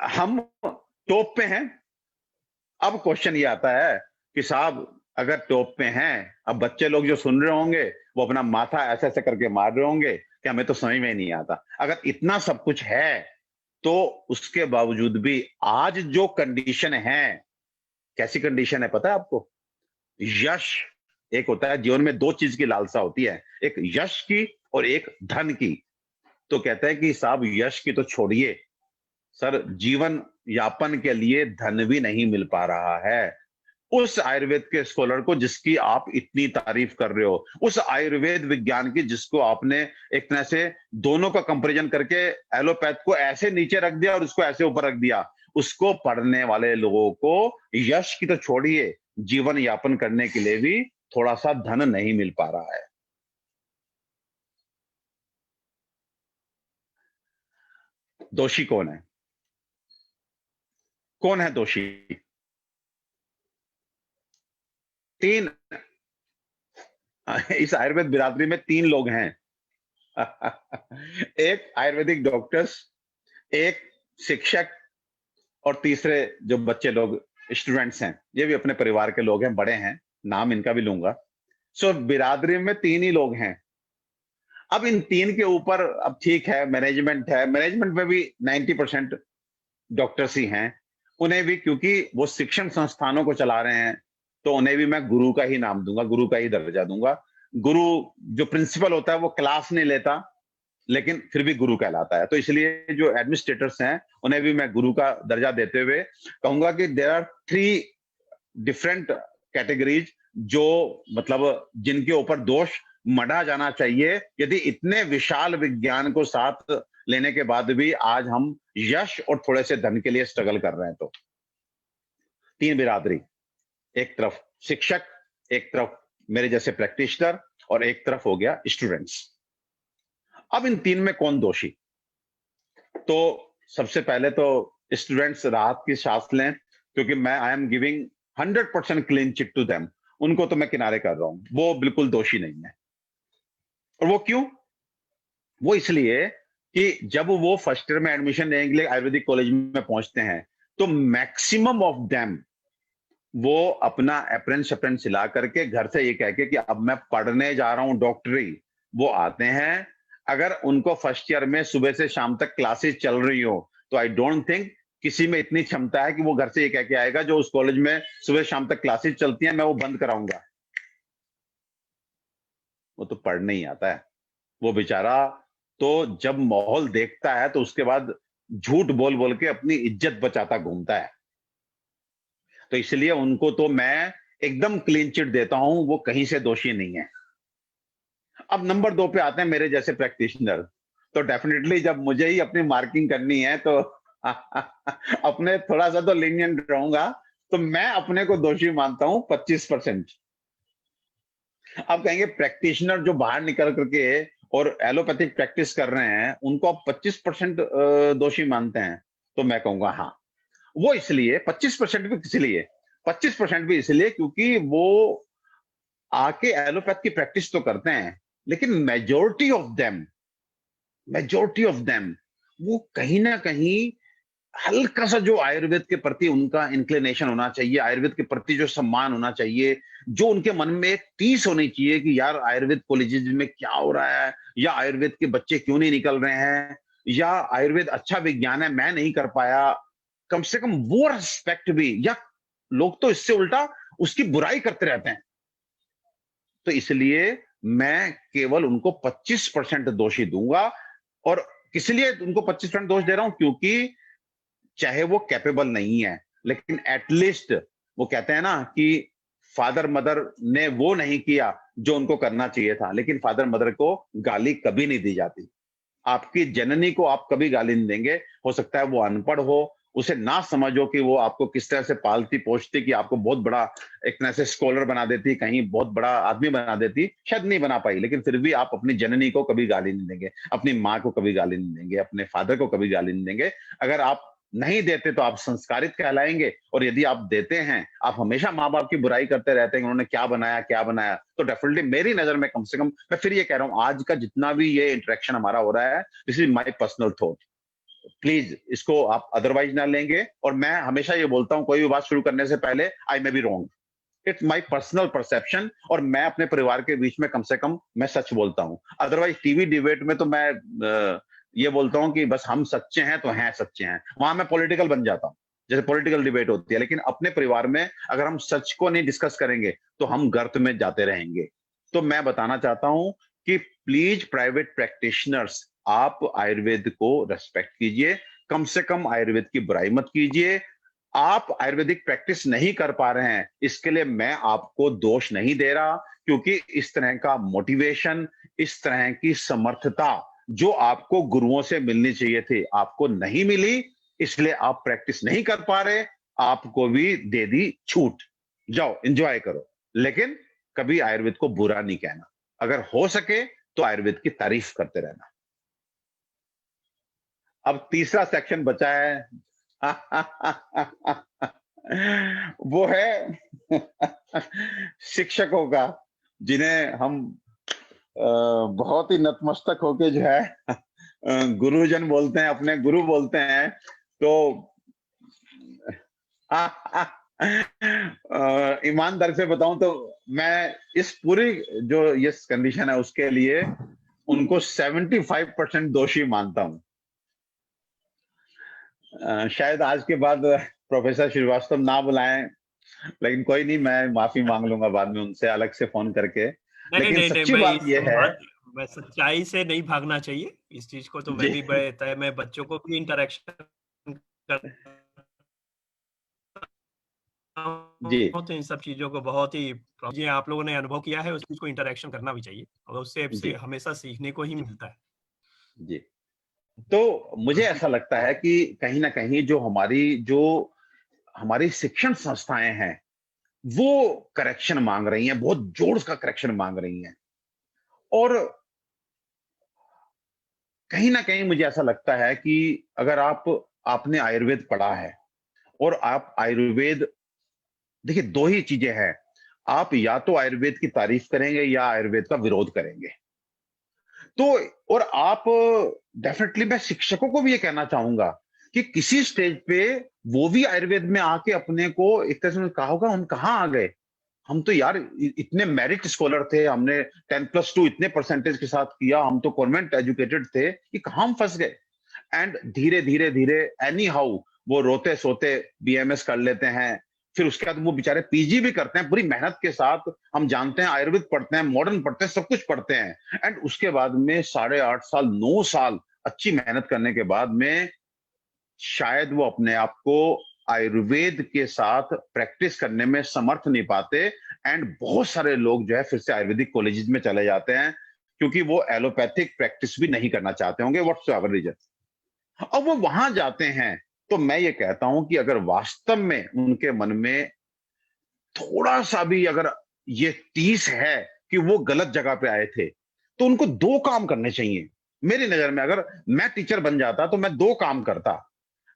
हम टॉप पे हैं। अब क्वेश्चन ये आता है कि साहब अगर टॉप पे हैं, अब बच्चे लोग जो सुन रहे होंगे वो अपना माथा ऐसे ऐसे करके मार रहे होंगे कि हमें तो समझ में ही नहीं आता। अगर इतना सब कुछ है तो उसके बावजूद भी आज जो कंडीशन है, कैसी कंडीशन है पता है आपको? यश, एक होता है जीवन में 2 चीज की लालसा होती है, एक यश की और एक धन की। तो कहते हैं कि साहब यश की तो छोड़िए सर, जीवन यापन के लिए धन भी नहीं मिल पा रहा है। उस आयुर्वेद के स्कॉलर को जिसकी आप इतनी तारीफ कर रहे हो, उस आयुर्वेद विज्ञान की जिसको आपने एक तरह से दोनों का कंपैरिजन करके एलोपैथ को ऐसे नीचे रख दिया और उसको ऐसे ऊपर रख दिया, उसको पढ़ने वाले लोगों को यश की तो छोड़िए, जीवन यापन करने के लिए भी थोड़ा सा धन नहीं मिल पा रहा है। दोषी कौन है? कौन है दोषी? 3, इस आयुर्वेद बिरादरी में 3 लोग हैं। एक आयुर्वेदिक डॉक्टर्स, एक शिक्षक और तीसरे जो बच्चे लोग स्टूडेंट्स हैं, ये भी अपने परिवार के लोग हैं, बड़े हैं, नाम इनका भी लूंगा। सो बिरादरी में 3 ही लोग हैं। अब इन तीन के ऊपर अब ठीक है, मैनेजमेंट है, मैनेजमेंट में भी 90% डॉक्टर्स ही हैं, उन्हें भी क्योंकि वो शिक्षण संस्थानों को चला रहे हैं तो उन्हें भी मैं गुरु का ही नाम दूंगा, गुरु का ही दर्जा दूंगा। गुरु जो प्रिंसिपल होता है वो क्लास नहीं लेता लेकिन फिर भी गुरु कहलाता है, तो इसलिए जो एडमिनिस्ट्रेटर्स हैं उन्हें भी मैं गुरु का दर्जा देते हुए कहूंगा कि देयर आर 3 डिफरेंट कैटेगरीज जो मतलब जिनके ऊपर दोष मढ़ा जाना चाहिए। यदि इतने विशाल विज्ञान को साथ लेने के बाद भी आज हम यश और थोड़े से धन के लिए स्ट्रगल कर रहे हैं, तो 3 बिरादरी, एक तरफ शिक्षक, एक तरफ मेरे जैसे प्रैक्टिशनर और एक तरफ हो गया स्टूडेंट्स। अब इन 3 में कौन दोषी? तो सबसे पहले तो स्टूडेंट्स राहत की सांस लें, क्योंकि मैं I am giving 100% clean chit to them. उनको तो मैं किनारे कर रहा हूं, वो बिल्कुल दोषी नहीं है। और वो क्यों? वो इसलिए कि जब वो फर्स्ट ईयर में एडमिशन लेने के लिए आयुर्वेदिक कॉलेज में पहुंचते हैं तो मैक्सिमम ऑफ देम वो अपना एप्रेन सिला करके घर से ये कह के कि अब मैं पढ़ने जा रहा हूं डॉक्टरी, वो आते हैं। अगर उनको फर्स्ट ईयर में सुबह से शाम तक क्लासेस चल रही हो तो आई डोंट थिंक किसी में इतनी क्षमता है कि वो घर से ये कह के आएगा जो उस कॉलेज में सुबह शाम तक क्लासेस चलती हैं मैं वो बंद कराऊंगा। वो तो पढ़ने ही आता है वो बेचारा, तो जब माहौल देखता है तो उसके बाद झूठ बोल बोल के अपनी इज्जत बचाता घूमता है। तो इसलिए उनको तो मैं एकदम क्लीन चिट देता हूं, वो कहीं से दोषी नहीं है। अब नंबर 2 पे आते हैं मेरे जैसे प्रैक्टिशनर। तो डेफिनेटली जब मुझे ही अपनी मार्किंग करनी है तो अपने थोड़ा सा तो लीनियंट रहूंगा, तो मैं अपने को दोषी मानता हूं 25%। आप कहेंगे प्रैक्टिशनर जो बाहर निकल करके और एलोपैथिक प्रैक्टिस कर रहे हैं उनको आप 25% दोषी मानते हैं, तो मैं कहूंगा हाँ, वो इसलिए 25% भी इसलिए 25% भी इसलिए क्योंकि वो आके एलोपैथ की प्रैक्टिस तो करते हैं, लेकिन मेजॉरिटी ऑफ देम वो कहीं ना कहीं हल्का सा जो आयुर्वेद के प्रति उनका इंक्लिनेशन होना चाहिए, आयुर्वेद के प्रति जो सम्मान होना चाहिए, जो उनके मन में एक टीस होनी चाहिए कि यार आयुर्वेद कॉलेजेस में क्या हो रहा है, या आयुर्वेद के बच्चे क्यों नहीं निकल रहे हैं, या आयुर्वेद अच्छा विज्ञान है मैं नहीं कर पाया, कम से कम वो रिस्पेक्ट भी, या लोग तो इससे उल्टा उसकी बुराई करते रहते हैं। तो इसलिए मैं केवल उनको 25% दोषी दूंगा। और किस लिए उनको 25% दोष दे रहा हूं? क्योंकि चाहे वो कैपेबल नहीं है, लेकिन एटलीस्ट वो कहते हैं ना कि फादर मदर ने वो नहीं किया जो उनको करना चाहिए था, लेकिन फादर मदर को गाली कभी नहीं दी जाती। आपकी जननी को आप कभी गाली नहीं देंगे। हो सकता है वो अनपढ़ हो, उसे ना समझो कि वो आपको किस तरह से पालती पोषती, कि आपको बहुत बड़ा एक तरह से स्कॉलर बना देती, कहीं बहुत बड़ा आदमी बना देती, शायद नहीं बना पाई, लेकिन फिर भी आप अपनी जननी को कभी गाली नहीं देंगे, अपनी माँ को कभी गाली नहीं देंगे, अपने फादर को कभी गाली नहीं देंगे। अगर आप नहीं देते तो आप संस्कारित कहलाएंगे, और यदि आप देते हैं, आप हमेशा माँ बाप की बुराई करते रहते हैं उन्होंने क्या बनाया, तो डेफिनेटली मेरी नजर में, कम से कम मैं फिर ये कह रहा हूं, आज का जितना भी ये इंटरेक्शन हमारा हो रहा है, this is my personal thought, please इसको आप अदरवाइज ना लेंगे। और मैं हमेशा ये बोलता हूं कोई भी बात शुरू करने से पहले, I may be wrong, it's my personal perception, और मैं अपने परिवार के बीच में कम से कम मैं सच बोलता हूं। अदरवाइज टीवी डिबेट में तो मैं ये बोलता हूं कि बस हम सच्चे हैं तो हैं सच्चे हैं, वहां मैं पॉलिटिकल बन जाता हूं, जैसे पॉलिटिकल डिबेट होती है। लेकिन अपने परिवार में अगर हम सच को नहीं डिस्कस करेंगे तो हम गर्त में जाते रहेंगे। तो मैं बताना चाहता हूं कि प्लीज प्राइवेट प्रैक्टिशनर्स, आप आयुर्वेद को रेस्पेक्ट कीजिए, कम से कम आयुर्वेद की बुराई मत कीजिए। आप आयुर्वेदिक प्रैक्टिस नहीं कर पा रहे हैं, इसके लिए मैं आपको दोष नहीं दे रहा, क्योंकि इस तरह का मोटिवेशन, इस तरह की समर्थता जो आपको गुरुओं से मिलनी चाहिए थी, आपको नहीं मिली, इसलिए आप प्रैक्टिस नहीं कर पा रहे, आपको भी दे दी छूट, जाओ एंजॉय करो, लेकिन कभी आयुर्वेद को बुरा नहीं कहना। अगर हो सके तो आयुर्वेद की तारीफ करते रहना। अब तीसरा सेक्शन बचा है वो है शिक्षकों का, जिन्हें हम बहुत ही नतमस्तक होके जो है गुरुजन बोलते हैं, अपने गुरु बोलते हैं। तो ईमानदारी से बताऊं तो मैं इस पूरी जो ये कंडीशन है उसके लिए उनको 75% दोषी मानता हूं। शायद आज के बाद प्रोफेसर श्रीवास्तव ना बुलाएं, लेकिन कोई नहीं, मैं माफी मांग लूंगा बाद में उनसे अलग से फोन करके। नहीं लेकिन नहीं नहीं, सच्ची बात यह है, मैं सच्चाई से नहीं भागना चाहिए इस चीज को, तो मैं भी मैं बच्चों को भी इंटरेक्शन जी तो इन सब चीजों को बहुत ही ये आप लोगों ने अनुभव किया है, उस चीज को इंटरेक्शन करना भी चाहिए और उससे जी हमेशा सीखने को ही मिलता है। जी। तो मुझे ऐसा लगता है कि कहीं ना कहीं जो हमारी शिक्षण संस्थाएं हैं वो करेक्शन मांग रही हैं, बहुत जोर का करेक्शन मांग रही हैं। और कहीं ना कहीं मुझे ऐसा लगता है कि अगर आपने आयुर्वेद पढ़ा है और आप आयुर्वेद, देखिए दो ही चीजें हैं, आप या तो आयुर्वेद की तारीफ करेंगे या आयुर्वेद का विरोध करेंगे। तो और आप डेफिनेटली, मैं शिक्षकों को भी ये कहना चाहूंगा कि किसी स्टेज पे वो भी आयुर्वेद में आके अपने को एक तरह से कहा होगा, हम कहाँ आ गए, हम तो यार इतने मेरिट स्कॉलर थे, हमने 10+2 इतने परसेंटेज के साथ किया, हम तो कॉन्वेंट एजुकेटेड थे, कि कहाँ हम फंस गए। एंड धीरे धीरे धीरे एनी हाउ वो रोते सोते बीएमएस कर लेते हैं, फिर उसके बाद वो बेचारे पीजी भी करते हैं पूरी मेहनत के साथ। हम जानते हैं आयुर्वेद पढ़ते हैं, मॉडर्न पढ़ते हैं, सब कुछ पढ़ते हैं, एंड उसके बाद में 8.5 साल 9 साल अच्छी मेहनत करने के बाद में शायद वो अपने आप को आयुर्वेद के साथ प्रैक्टिस करने में समर्थ नहीं पाते। एंड बहुत सारे लोग जो है फिर से आयुर्वेदिक कॉलेजेस में चले जाते हैं, क्योंकि वो एलोपैथिक प्रैक्टिस भी नहीं करना चाहते होंगे, व्हाट्सएवर रीजन। अब वो वहां जाते हैं, तो मैं ये कहता हूं कि अगर वास्तव में उनके मन में थोड़ा सा भी अगर ये टीस है कि वो गलत जगह पे आए थे, तो उनको 2 काम करने चाहिए। मेरी नजर में अगर मैं टीचर बन जाता तो मैं 2 काम करता।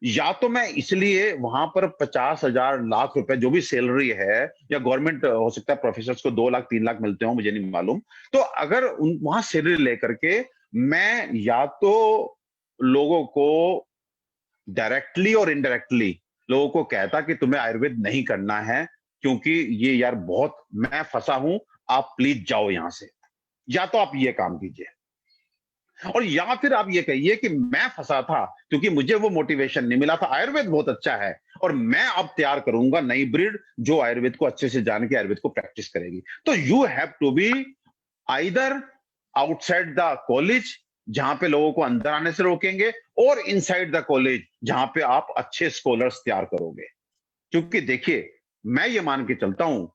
या तो मैं इसलिए वहां पर 50,000 लाख रुपए जो भी सैलरी है, या गवर्नमेंट हो सकता है प्रोफेसर्स को 2 लाख 3 लाख मिलते हो, मुझे नहीं मालूम, तो अगर वहां सैलरी लेकर के मैं या तो लोगों को डायरेक्टली और इनडायरेक्टली लोगों को कहता कि तुम्हें आयुर्वेद नहीं करना है, क्योंकि ये यार बहुत मैं फंसा हूं, आप प्लीज जाओ यहां से। या तो आप ये काम कीजिए, और या फिर आप ये कहिए कि मैं फंसा था क्योंकि मुझे वो मोटिवेशन नहीं मिला था, आयुर्वेद बहुत अच्छा है और मैं अब तैयार करूंगा नई ब्रीड जो आयुर्वेद को अच्छे से जान के आयुर्वेद को प्रैक्टिस करेगी। तो you have to be either outside the college जहां पे लोगों को अंदर आने से रोकेंगे, और इनसाइड द कॉलेज जहां पे आप अच्छे स्कॉलर्स तैयार करोगे। क्योंकि देखिए, मैं ये मान के चलता हूं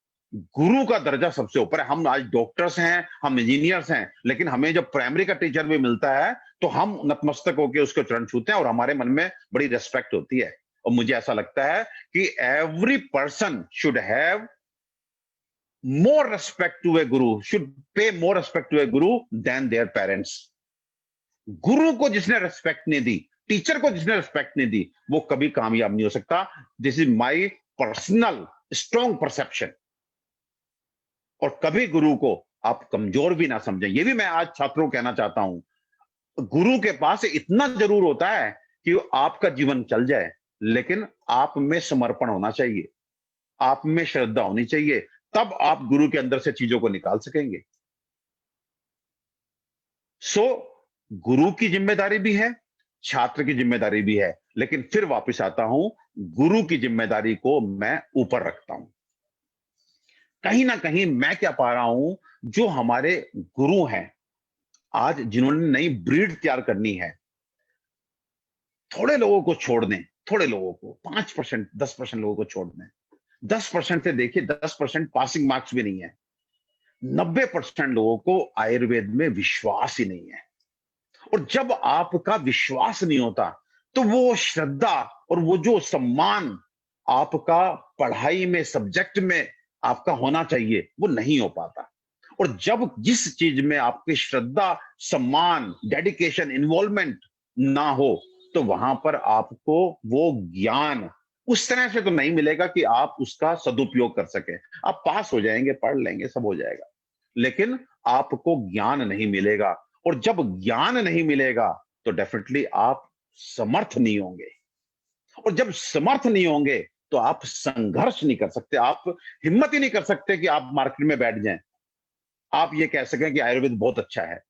गुरु का दर्जा सबसे ऊपर है। हम आज डॉक्टर्स हैं, हम इंजीनियर्स हैं, लेकिन हमें जब प्राइमरी का टीचर भी मिलता है तो हम नतमस्तक होकर उसके चरण छूते हैं और हमारे मन में बड़ी रेस्पेक्ट होती है। और मुझे ऐसा लगता है कि every person should have more respect to a guru, should पे मोर respect to a Guru then their parents. गुरु को जिसने रेस्पेक्ट नहीं दी, टीचर को जिसने रेस्पेक्ट नहीं दी, वो कभी कामयाब नहीं हो सकता। This is my personal strong perception. और कभी गुरु को आप कमजोर भी ना समझें, ये भी मैं आज छात्रों को कहना चाहता हूं। गुरु के पास इतना जरूर होता है कि आपका जीवन चल जाए, लेकिन आप में समर्पण होना चाहिए, आप में श्रद्धा होनी चाहिए, तब आप गुरु के अंदर से चीजों को निकाल सकेंगे। सो गुरु की जिम्मेदारी भी है, छात्र की जिम्मेदारी भी है, लेकिन फिर वापस आता हूं, गुरु की जिम्मेदारी को मैं ऊपर रखता हूं। कहीं ना कहीं मैं क्या पा रहा हूं, जो हमारे गुरु हैं आज, जिन्होंने नई ब्रीड तैयार करनी है, थोड़े लोगों को छोड़ दें, थोड़े लोगों को 5%, 10% लोगों को छोड़ दें। 10% से देखिए, 10% पासिंग मार्क्स भी नहीं है। 90% लोगों को आयुर्वेद में विश्वास ही नहीं है। और जब आपका विश्वास नहीं होता, तो वो श्रद्धा और वो जो सम्मान आपका पढ़ाई में, सब्जेक्ट में आपका होना चाहिए, वो नहीं हो पाता। और जब जिस चीज में आपकी श्रद्धा, सम्मान, डेडिकेशन, इन्वॉल्वमेंट ना हो, तो वहां पर आपको वो ज्ञान उस तरह से तो नहीं मिलेगा कि आप उसका सदुपयोग कर सके। आप पास हो जाएंगे, पढ़ लेंगे, सब हो जाएगा, लेकिन आपको ज्ञान नहीं मिलेगा। और जब ज्ञान नहीं मिलेगा तो डेफिनेटली आप समर्थ नहीं होंगे, और जब समर्थ नहीं होंगे तो आप संघर्ष नहीं कर सकते, आप हिम्मत ही नहीं कर सकते कि आप मार्केट में बैठ जाएं, आप ये कह सकें कि आयुर्वेद बहुत अच्छा है।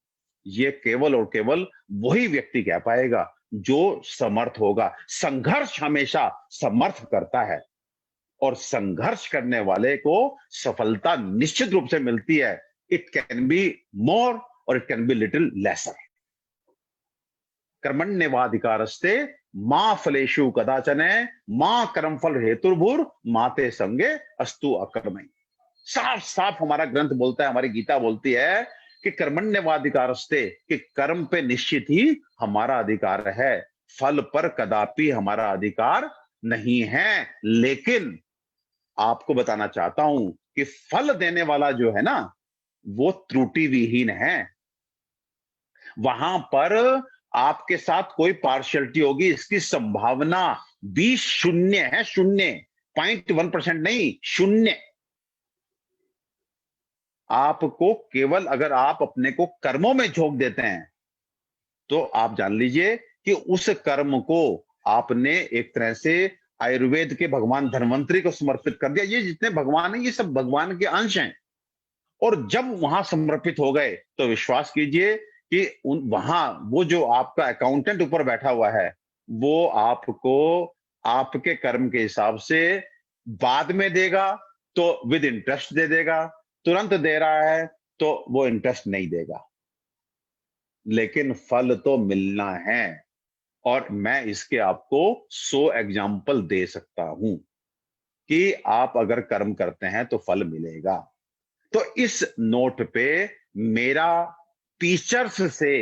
ये केवल और केवल वही व्यक्ति कह पाएगा जो समर्थ होगा। संघर्ष हमेशा समर्थ करता है और संघर्ष करने वाले को सफलता निश्चित रूप से मिलती है। It can be more or it can be little lesser. कर्मण्येवाधिकारस्ते मा फलेषु कदाचन मा कर्मफल हेतुर्भुर माते संगे अस्तु अकर्मणि। साफ साफ हमारा ग्रंथ बोलता है, हमारी गीता बोलती है कि कर्मण्येवाधिकारस्ते, कि कर्म पे निश्चित ही हमारा अधिकार है, फल पर कदापि हमारा अधिकार नहीं है। लेकिन आपको बताना चाहता हूं कि फल देने वाला जो है ना, वो त्रुटि विहीन है। वहां पर आपके साथ कोई पार्शियलिटी होगी, इसकी संभावना भी शून्य है। 0.1% नहीं, शून्य। आपको केवल अगर आप अपने को कर्मों में झोंक देते हैं तो आप जान लीजिए कि उस कर्म को आपने एक तरह से आयुर्वेद के भगवान धन्वंतरी को समर्पित कर दिया। ये जितने भगवान हैं ये सब भगवान के अंश हैं, और जब वहां समर्पित हो गए तो विश्वास कीजिए कि वहां वो जो आपका अकाउंटेंट ऊपर बैठा हुआ है वो आपको आपके कर्म के हिसाब से बाद में देगा तो विद इंटरेस्ट दे देगा, तुरंत दे रहा है तो वो इंटरेस्ट नहीं देगा, लेकिन फल तो मिलना है। और मैं इसके आपको 100 एग्जाम्पल दे सकता हूं कि आप अगर कर्म करते हैं तो फल मिलेगा। तो इस नोट पे मेरा टीचर्स से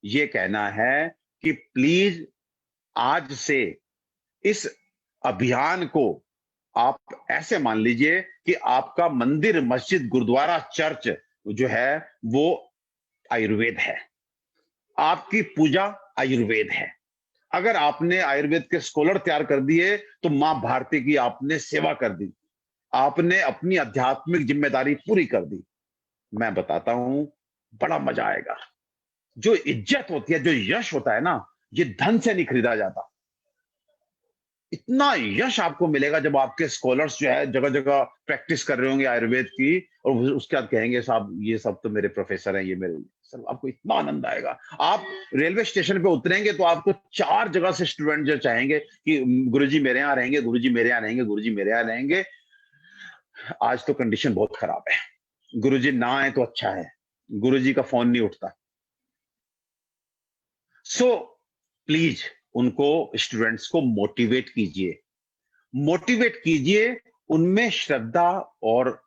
ये कहना है कि प्लीज आज से इस अभियान को आप ऐसे मान लीजिए कि आपका मंदिर, मस्जिद, गुरुद्वारा, चर्च जो है वो आयुर्वेद है, आपकी पूजा आयुर्वेद है। अगर आपने आयुर्वेद के स्कॉलर तैयार कर दिए तो मां भारती की आपने सेवा कर दी, आपने अपनी आध्यात्मिक जिम्मेदारी पूरी कर दी। मैं बताता हूं, बड़ा मजा आएगा। जो इज्जत होती है, जो यश होता है ना, ये धन से नहीं खरीदा जाता। इतना यश आपको मिलेगा जब आपके स्कॉलर्स जो है जगह जगह प्रैक्टिस कर रहे होंगे आयुर्वेद की, और उसके बाद कहेंगे साहब ये सब तो मेरे प्रोफेसर हैं, ये मेरे सब। आपको इतना आनंद आएगा। आप रेलवे स्टेशन पे उतरेंगे तो आपको 4 जगह से स्टूडेंट जो चाहेंगे कि गुरुजी मेरे यहाँ रहेंगे, गुरुजी मेरे यहाँ रहेंगे, गुरुजी मेरे यहाँ रहेंगे। आज तो कंडीशन बहुत खराब है, गुरुजी ना आए तो अच्छा है, गुरुजी का फोन नहीं उठता। सो प्लीज उनको, स्टूडेंट्स को मोटिवेट कीजिए, उनमें श्रद्धा और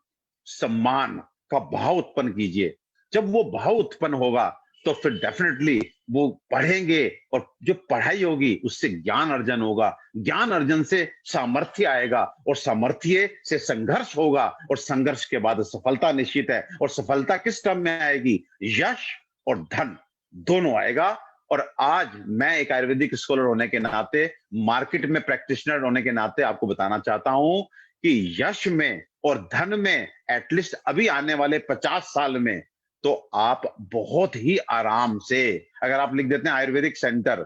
सम्मान का भाव उत्पन्न कीजिए। जब वो भाव उत्पन्न होगा तो फिर डेफिनेटली वो पढ़ेंगे, और जो पढ़ाई होगी उससे ज्ञान अर्जन होगा, ज्ञान अर्जन से सामर्थ्य आएगा, और सामर्थ्य से संघर्ष होगा, और संघर्ष के बाद सफलता निश्चित है। और सफलता किस क्रम में आएगी? यश और धन दोनों आएगा। और आज मैं एक आयुर्वेदिक स्कॉलर होने के नाते, मार्केट में प्रैक्टिशनर होने के नाते आपको बताना चाहता हूं कि यश में और धन में एटलीस्ट अभी आने वाले 50 साल में तो आप बहुत ही आराम से, अगर आप लिख देते हैं आयुर्वेदिक सेंटर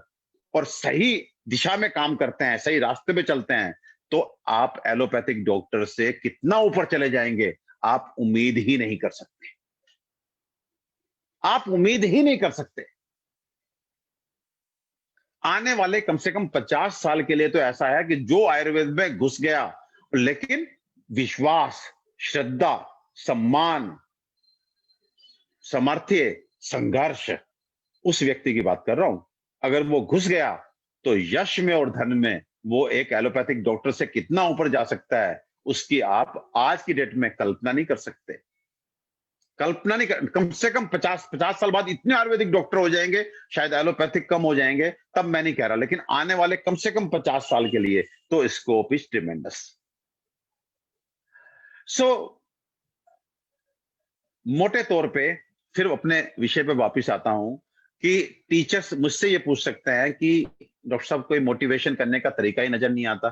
और सही दिशा में काम करते हैं, सही रास्ते पे चलते हैं, तो आप एलोपैथिक डॉक्टर से कितना ऊपर चले जाएंगे आप उम्मीद ही नहीं कर सकते। आप उम्मीद ही नहीं कर सकते। आने वाले कम से कम 50 साल के लिए तो ऐसा है कि जो आयुर्वेद में घुस गया, लेकिन विश्वास, श्रद्धा, सम्मान, सामर्थ्य, संघर्ष, उस व्यक्ति की बात कर रहा हूं। अगर वो घुस गया तो यश में और धन में वो एक एलोपैथिक डॉक्टर से कितना ऊपर जा सकता है, उसकी आप आज की डेट में कल्पना नहीं कर सकते। कल्पना नहीं कर, कम से कम 50 साल बाद इतने आयुर्वेदिक डॉक्टर हो जाएंगे, शायद एलोपैथिक कम हो जाएंगे, तब मैं नहीं कह रहा, लेकिन आने वाले कम से कम 50 साल के लिए तो स्कोप इज ट्रिमेंडस। सो मोटे तौर पे फिर अपने विषय पे वापस आता हूं कि टीचर्स मुझसे ये पूछ सकते हैं कि डॉक्टर साहब कोई मोटिवेशन करने का तरीका ही नजर नहीं आता,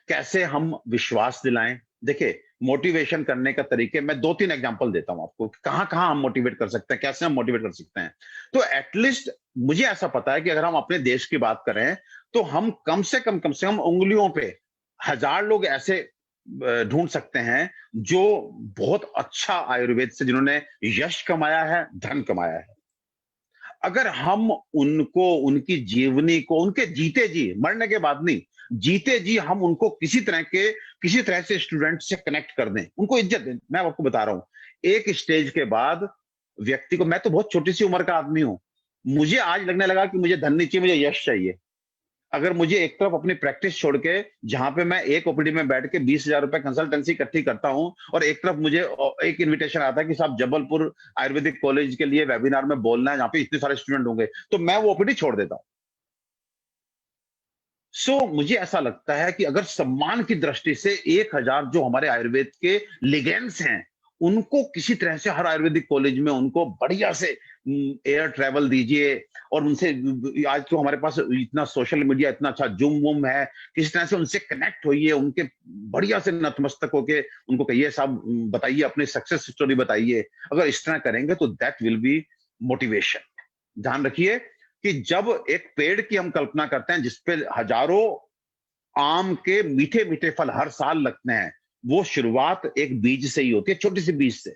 कैसे हम विश्वास दिलाएं। देखिए, मोटिवेशन करने का तरीके मैं 2-3 एग्जांपल देता हूं आपको, कहां कहां हम मोटिवेट कर सकते हैं, कैसे हम मोटिवेट कर सकते हैं। तो एटलीस्ट मुझे ऐसा पता है कि अगर हम अपने देश की बात करें तो हम कम से कम उंगलियों पे 1000 लोग ऐसे ढूंढ सकते हैं जो बहुत अच्छा आयुर्वेद से, जिन्होंने यश कमाया है, धन कमाया है। अगर हम उनको, उनकी जीवनी को, उनके जीते जी, मरने के बाद नहीं, जीते जी हम उनको किसी तरह से स्टूडेंट से कनेक्ट कर दें, उनको इज्जत दें। मैं आपको बता रहा हूं, एक स्टेज के बाद व्यक्ति को, मैं तो बहुत छोटी सी उम्र का आदमी हूं, मुझे आज लगने लगा कि मुझे धन नहीं चाहिए, मुझे यश चाहिए। अगर मुझे एक तरफ अपनी प्रैक्टिस छोड़ के, जहां पे मैं एक ओपीडी में बैठ के 20,000 रुपए कंसल्टेंसी इकट्ठी करता हूं, और एक तरफ मुझे एक इनविटेशन आता है कि साहब जबलपुर आयुर्वेदिक कॉलेज के लिए वेबिनार में बोलना है, जहां पे इतने सारे स्टूडेंट होंगे, तो मैं वो ओपीडी छोड़ देता हूं। मुझे ऐसा लगता है कि अगर सम्मान की दृष्टि से 1,000 जो हमारे आयुर्वेद के लिगेंड्स हैं, उनको किसी तरह से हर आयुर्वेदिक कॉलेज में उनको बढ़िया से एयर ट्रैवल दीजिए, और उनसे, आज तो हमारे पास इतना सोशल मीडिया, इतना अच्छा जूम वूम है, किसी तरह से उनसे कनेक्ट होइए, उनके बढ़िया से नतमस्तक होके उनको कहिए साहब बताइए अपनी सक्सेस स्टोरी बताइए। अगर इस तरह करेंगे तो दैट विल बी मोटिवेशन। ध्यान रखिए कि जब एक पेड़ की हम कल्पना करते हैं जिसपे हजारों आम के मीठे मीठे फल हर साल लगते हैं, वो शुरुआत एक बीज से ही होती है, छोटी सी बीज से।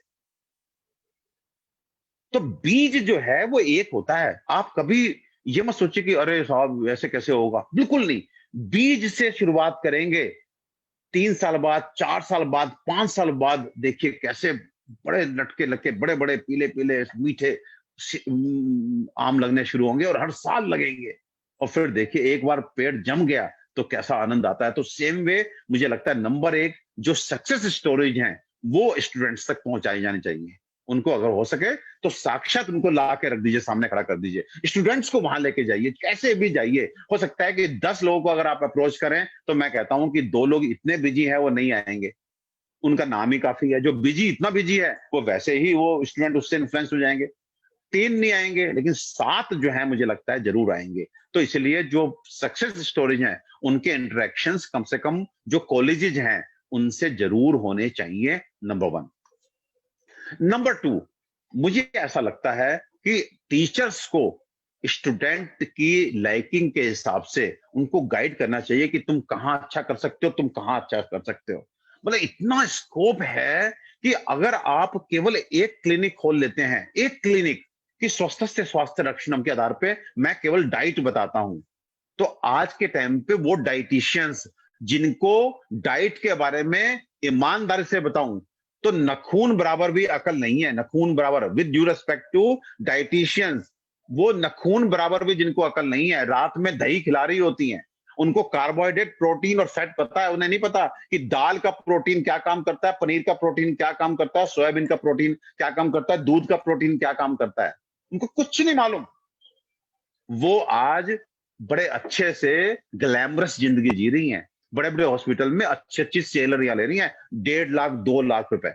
तो बीज जो है वो एक होता है। आप कभी ये मत सोचिए कि अरे साहब ऐसे कैसे होगा, बिल्कुल नहीं। बीज से शुरुआत करेंगे, 3 साल बाद, 4 साल बाद, 5 साल बाद देखिए कैसे बड़े लटके लटके, बड़े बड़े पीले पीले मीठे आम लगने शुरू होंगे, और हर साल लगेंगे। और फिर देखिए एक बार पेड़ जम गया तो कैसा आनंद आता है। तो सेम वे मुझे लगता है नंबर 1 जो सक्सेस स्टोरीज हैं वो स्टूडेंट्स तक पहुंचाई जानी चाहिए। उनको अगर हो सके तो साक्षात उनको ला के रख दीजिए, सामने खड़ा कर दीजिए, स्टूडेंट्स को वहां लेके जाइए, कैसे भी जाइए। हो सकता है कि 10 लोगों को अगर आप अप्रोच करें तो मैं कहता हूं कि 2 लोग इतने बिजी हैं वो नहीं आएंगे, उनका नाम ही काफी है। जो बिजी, इतना बिजी है, वो वैसे ही वो स्टूडेंट उससे इन्फ्लुएंस हो जाएंगे। 3 नहीं आएंगे, लेकिन 7 जो है मुझे लगता है जरूर आएंगे। तो इसलिए जो सक्सेस स्टोरीज हैं उनके इंटरेक्शंस कम से कम जो कॉलेजेस हैं उनसे जरूर होने चाहिए, नंबर 1। नंबर 2, मुझे ऐसा लगता है कि टीचर्स को स्टूडेंट की लाइकिंग के हिसाब से उनको गाइड करना चाहिए कि तुम कहां अच्छा कर सकते हो, तुम कहां अच्छा कर सकते हो। मतलब इतना स्कोप है कि अगर आप केवल एक क्लिनिक खोल लेते हैं, एक क्लिनिक कि स्वस्थ से स्वास्थ्य रक्षणम के आधार पे मैं केवल डाइट बताता हूं, तो आज के टाइम पे वो डाइटिशियंस जिनको डाइट के बारे में ईमानदारी से बताऊं तो नखून बराबर भी अकल नहीं है, नखून बराबर, with due respect to dietitians, वो नखून बराबर भी जिनको अकल नहीं है, रात में दही खिला रही होती हैं, उनको कार्बोहाइड्रेट, प्रोटीन और फैट पता है, उन्हें नहीं पता कि दाल का प्रोटीन क्या काम करता है, पनीर का प्रोटीन क्या काम करता है, सोयाबीन का प्रोटीन क्या काम करता है, दूध का प्रोटीन क्या काम करता है, उनको कुछ नहीं मालूम। वो आज बड़े अच्छे से ग्लैमरस जिंदगी जी रही हैं, बड़े बड़े हॉस्पिटल में अच्छी अच्छी सैलरियां ले रही हैं, 1.5 लाख 2 लाख रुपए,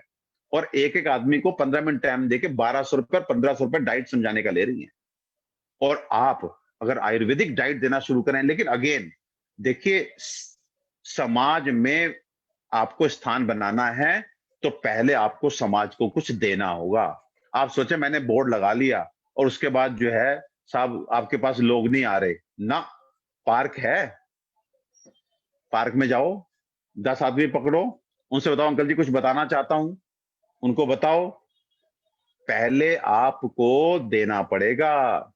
और एक एक आदमी को 15 मिनट टाइम देके 1200 रुपए 1500 रुपए डाइट समझाने का ले रही हैं। और आप अगर आयुर्वेदिक डाइट देना शुरू करें, लेकिन अगेन देखिए समाज में आपको स्थान बनाना है तो पहले आपको समाज को कुछ देना होगा। आप सोचे मैंने बोर्ड लगा लिया और उसके बाद जो है साहब आपके पास लोग नहीं आ रहे ना, पार्क है, पार्क में जाओ, 10 आदमी पकड़ो, उनसे बताओ अंकल जी कुछ बताना चाहता हूं, उनको बताओ। पहले आपको देना पड़ेगा,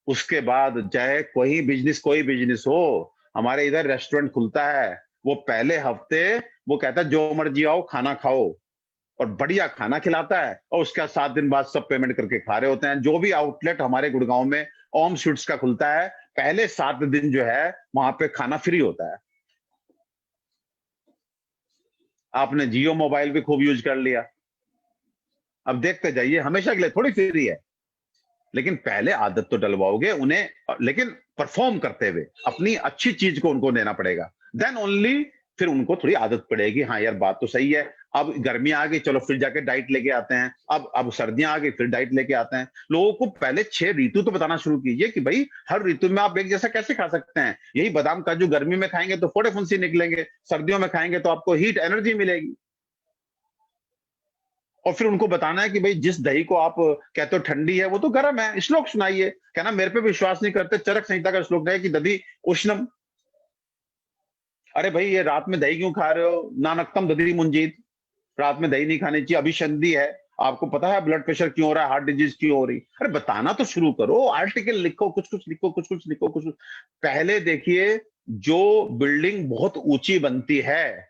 उसके बाद चाहे कोई बिजनेस हो। हमारे इधर रेस्टोरेंट खुलता है, वो पहले हफ्ते वो कहता है जो मर्जी आओ खाना खाओ, और बढ़िया खाना खिलाता है, और उसके 7 दिन बाद सब पेमेंट करके खा रहे होते हैं। जो भी आउटलेट हमारे गुड़गांव में ओम स्वीट्स का खुलता है, पहले 7 दिन जो है वहां पे खाना फ्री होता है। आपने जियो मोबाइल भी खूब यूज कर लिया, अब देखते जाइए हमेशा के लिए थोड़ी फ्री है, लेकिन पहले आदत तो डलवाओगे उन्हें, लेकिन परफॉर्म करते हुए अपनी अच्छी चीज को उनको देना पड़ेगा, देन ओनली फिर उनको थोड़ी आदत पड़ेगी। हाँ यार बात तो सही है, अब गर्मियां आ गई चलो फिर जाके डाइट लेके आते हैं, अब सर्दियां आ गई फिर डाइट लेके आते हैं। लोगों को पहले 6 ऋतु तो बताना शुरू कीजिए कि भाई हर ऋतु में आप एक जैसा कैसे खा सकते हैं। यही बादाम काजू गर्मी में खाएंगे तो फोड़े फुंसी निकलेंगे, सर्दियों में खाएंगे तो आपको हीट एनर्जी मिलेगी। और फिर उनको बताना है कि भाई जिस दही को आप कहते हो ठंडी है वो तो गर्म है, श्लोक सुनाइए। कहना मेरे पे विश्वास नहीं करते, चरक संहिता का श्लोक है कि दधी उष्णम। अरे भाई ये रात में दही क्यों खा रहे हो, नानक्तम दधी मुंजीत, रात में दही नहीं खानी चाहिए, अभिसंधि है। आपको पता है ब्लड प्रेशर क्यों हो रहा है, हार्ट डिजीज क्यों हो रही? अरे बताना तो शुरू करो, आर्टिकल लिखो, कुछ कुछ लिखो, कुछ कुछ लिखो, कुछ पहले देखिए, जो बिल्डिंग बहुत ऊंची बनती है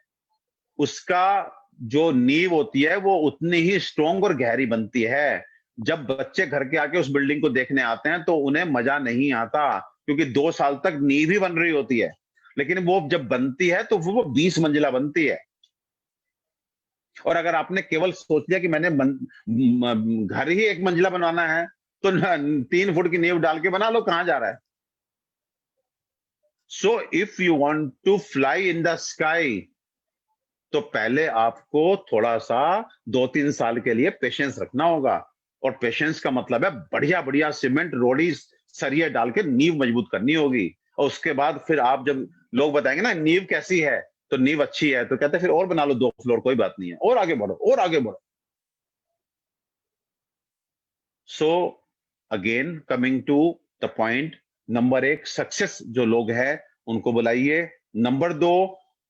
उसका जो नींव होती है वो उतनी ही स्ट्रोंग और गहरी बनती है। जब बच्चे घर के आके उस बिल्डिंग को देखने आते हैं तो उन्हें मजा नहीं आता, क्योंकि 2 साल तक नींव ही बन रही होती है, लेकिन वो जब बनती है तो वो 20 मंजिला बनती है। और अगर आपने केवल सोच लिया कि मैंने घर ही 1 मंजिला बनवाना है, तो 3 फुट की नींव डाल के बना लो, कहां जा रहा है? So if you want to fly in the sky, तो पहले आपको थोड़ा सा 2-3 साल के लिए पेशेंस रखना होगा। और पेशेंस का मतलब है बढ़िया बढ़िया सीमेंट, रोड़ी, सरिये डाल के नींव मजबूत करनी होगी। और उसके बाद फिर आप जब लोग बताएंगे ना नींव कैसी है, तो नींव अच्छी है, तो कहते हैं फिर और बना लो 2 फ्लोर, कोई बात नहीं है, और आगे बढ़ो, और आगे बढ़ो। So again coming to the point, number 1 success जो लोग हैं उनको बुलाइए। नंबर 2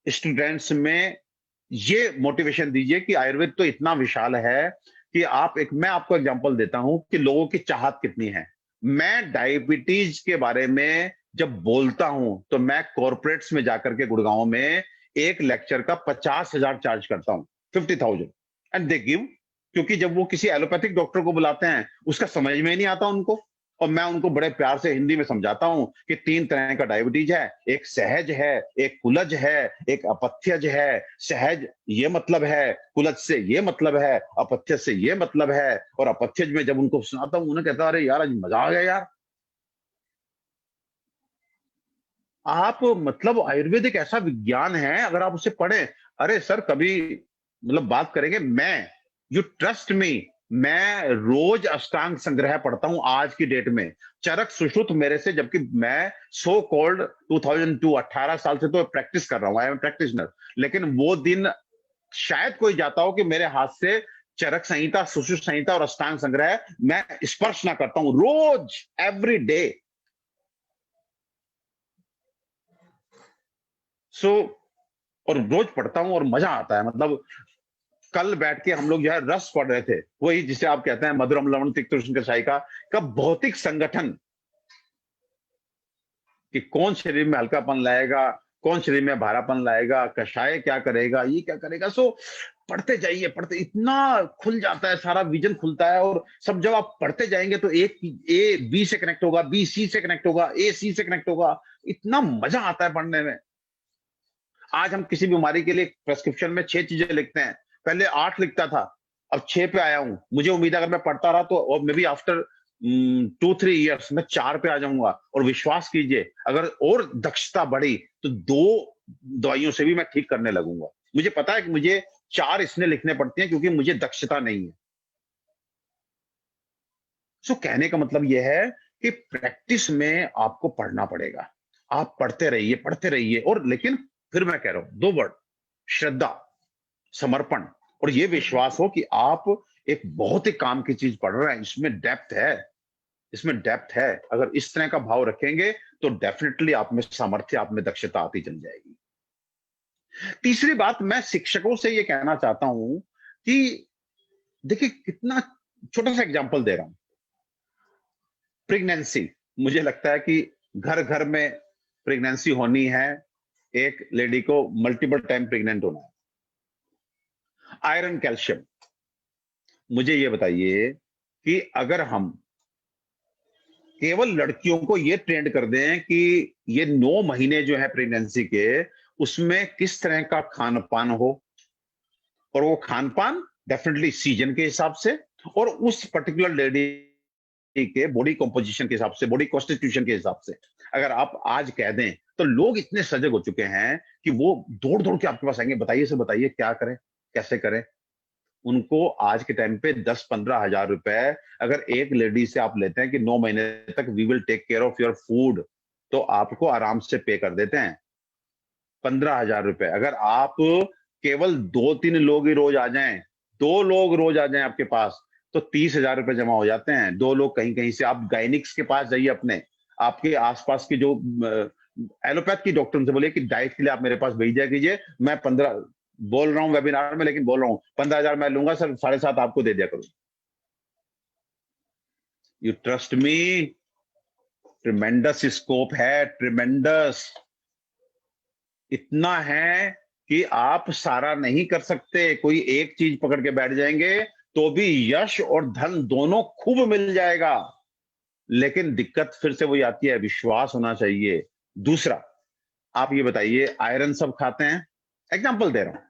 स्टूडेंट्स में ये मोटिवेशन दीजिए कि आयुर्वेद तो इतना विशाल है कि मैं आपको एग्जांपल देता हूं कि लोगों की चाहत कितनी है। मैं डायबिटीज के बारे में जब बोलता हूं तो मैं कॉर्पोरेट्स में जाकर के गुड़गांव में एक लेक्चर का 50,000 चार्ज करता हूं, 50,000, एंड दे गिव। क्योंकि जब वो किसी एलोपैथिक डॉक्टर को बुलाते हैं उसका समझ में ही नहीं आता उनको, और मैं उनको बड़े प्यार से हिंदी में समझाता हूं कि 3 तरह का डायबिटीज है, एक सहज है, एक कुलज है, एक अपथ्यज है। सहज ये मतलब है, कुलज से ये मतलब है, अपथ्यज से ये मतलब है। और अपथ्यज में जब उनको सुनाता हूं, उन्हें कहता अरे यार आज मजा आ गया यार। आप मतलब आयुर्वेद एक ऐसा विज्ञान है, अगर आप उसे पढ़ें, अरे सर कभी मतलब बात करेंगे, मैं, यू ट्रस्ट मी, मैं रोज अष्टांग संग्रह पढ़ता हूं आज की डेट में। चरक सुश्रुत मेरे से, जबकि मैं सो कॉल्ड 2002 18 साल से तो प्रैक्टिस कर रहा हूं, आई एम प्रैक्टिशनर, लेकिन वो दिन शायद कोई जाता हो कि मेरे हाथ से चरक संहिता, सुश्रुत संहिता और अष्टांग संग्रह मैं स्पर्श ना करता हूं रोज, एवरी डे। सो और रोज पढ़ता हूं और मजा आता है। मतलब कल बैठ के हम लोग जो है रस पढ़ रहे थे, वही जिसे आप कहते हैं मधुरम लवण तिक्त उष्ण कषाय का भौतिक संगठन, कि कौन शरीर में हल्कापन लाएगा, कौन शरीर में भारापन लाएगा, कषाय क्या करेगा, ये क्या करेगा। सो पढ़ते जाइए, पढ़ते, इतना खुल जाता है, सारा विजन खुलता है। और सब जब आप पढ़ते जाएंगे तो एक ए बी से कनेक्ट होगा, बी सी से कनेक्ट होगा, ए सी से कनेक्ट होगा, इतना मजा आता है पढ़ने में। आज हम किसी बीमारी के लिए प्रेस्क्रिप्शन में 6 चीजें लिखते हैं, पहले 8 लिखता था, अब 6 पे आया हूं। मुझे उम्मीद है अगर मैं पढ़ता रहा तो मे बी आफ्टर 2-3 ईयर्स मैं 4 पे आ जाऊंगा। और विश्वास कीजिए अगर और दक्षता बढ़ी तो 2 दवाइयों से भी मैं ठीक करने लगूंगा। मुझे पता है कि मुझे 4 इसने लिखने पड़ती हैं क्योंकि मुझे दक्षता नहीं है। सो कहने का मतलब यह है कि प्रैक्टिस में आपको पढ़ना पड़ेगा। आप पढ़ते रहिए। और लेकिन फिर मैं कह रहा हूं 2 वर्ड, श्रद्धा, समर्पण, और ये विश्वास हो कि आप एक बहुत ही काम की चीज पढ़ रहे हैं, इसमें डेप्थ है, इसमें डेप्थ है। अगर इस तरह का भाव रखेंगे तो डेफिनेटली आप में सामर्थ्य, आप में दक्षता आती चल जाएगी। तीसरी बात, मैं शिक्षकों से ये कहना चाहता हूं कि देखिए, कितना छोटा सा एग्जांपल दे रहा हूं। प्रेगनेंसी, मुझे लगता है कि घर घर में प्रेगनेंसी होनी है, एक लेडी को मल्टीपल टाइम प्रेग्नेंट होना है। आयरन, कैल्शियम, मुझे ये बताइए कि अगर हम केवल लड़कियों को ये ट्रेंड कर दें कि ये 9 महीने जो है प्रेगनेंसी के, उसमें किस तरह का खान पान हो, और वो खान पान डेफिनेटली सीजन के हिसाब से और उस पर्टिकुलर लेडी के बॉडी कंपोजिशन के हिसाब से, बॉडी कॉन्स्टिट्यूशन के हिसाब से अगर आप आज कह दें, तो लोग इतने सजग हो चुके हैं कि वो दौड़ दौड़ के आपके पास आएंगे, बताइए से बताइए क्या करें, कैसे करें। उनको आज के टाइम पे 10-15 हजार रुपए अगर एक लेडी से आप लेते हैं कि 9 महीने तक we will take care of your food, तो आपको आराम से पे कर देते हैं 15,000 रुपए। अगर आप केवल 2-3 लोग ही रोज आ जाएं, 2 लोग रोज आ जाएं आपके पास, तो 30,000 रुपए जमा हो जाते हैं। 2 लोग कहीं कहीं से, आप गायनिक्स के पास जाइए, अपने आपके आसपास की जो एलोपैथ की डॉक्टर से बोलिए कि डाइट के लिए आप मेरे पास भेज दिया कीजिए, मैं बोल रहा हूं वेबिनार में, लेकिन बोल रहा हूं 15,000 मैं लूंगा सर, 7.5 आपको दे दिया करूं। You trust me, tremendous scope है, ट्रिमेंडस। इतना है कि आप सारा नहीं कर सकते, कोई एक चीज पकड़ के बैठ जाएंगे तो भी यश और धन दोनों खूब मिल जाएगा। लेकिन दिक्कत फिर से वही आती है, विश्वास होना चाहिए। दूसरा, आप ये बताइए, आयरन सब खाते हैं, एग्जांपल दे रहा हूं,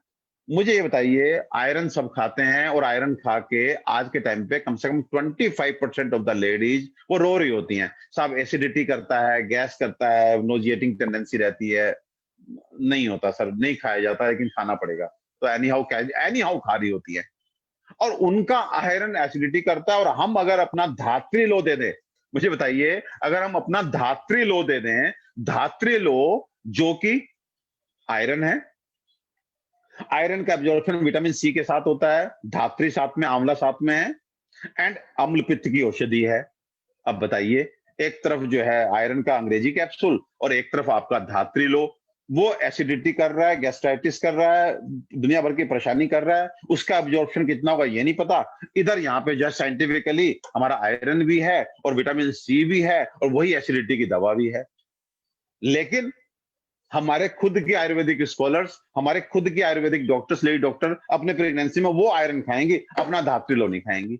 मुझे ये बताइए, आयरन सब खाते हैं और आयरन खा के आज के टाइम पे कम से कम 25% ऑफ द लेडीज वो रो रही होती हैं, साहब एसिडिटी करता है, गैस करता है, नोजिएटिंग टेंडेंसी रहती है। नहीं होता सर, नहीं खाया जाता, लेकिन खाना पड़ेगा, तो एनी हाउ खा रही होती है, और उनका आयरन एसिडिटी करता है। और हम अगर अपना धात्री लो दे दें, मुझे बताइए, अगर हम अपना धात्री लो दे दें, धात्री लो जो कि आयरन है, आयरन का एब्जॉर्प्शन विटामिन सी के साथ होता है, धात्री साथ में, आंवला साथ में है, एंड अम्ल पित्त की औषधि है। अब बताइए, एक तरफ जो है आयरन का अंग्रेजी कैप्सूल और एक तरफ आपका धात्री लो, वो एसिडिटी कर रहा है, गैस्ट्राइटिस कर रहा है, दुनिया भर की परेशानी कर रहा है, उसका एब्जॉर्प्शन कितना होगा ये नहीं पता। इधर यहाँ पे जो साइंटिफिकली हमारा आयरन भी है और विटामिन सी भी है और वही एसिडिटी की दवा भी है। लेकिन हमारे खुद के आयुर्वेदिक स्कॉलर्स, हमारे खुद के आयुर्वेदिक डॉक्टर्स, लेडी डॉक्टर अपने प्रेगनेंसी में वो आयरन खाएंगी, अपना धात्री लो नहीं खाएंगी।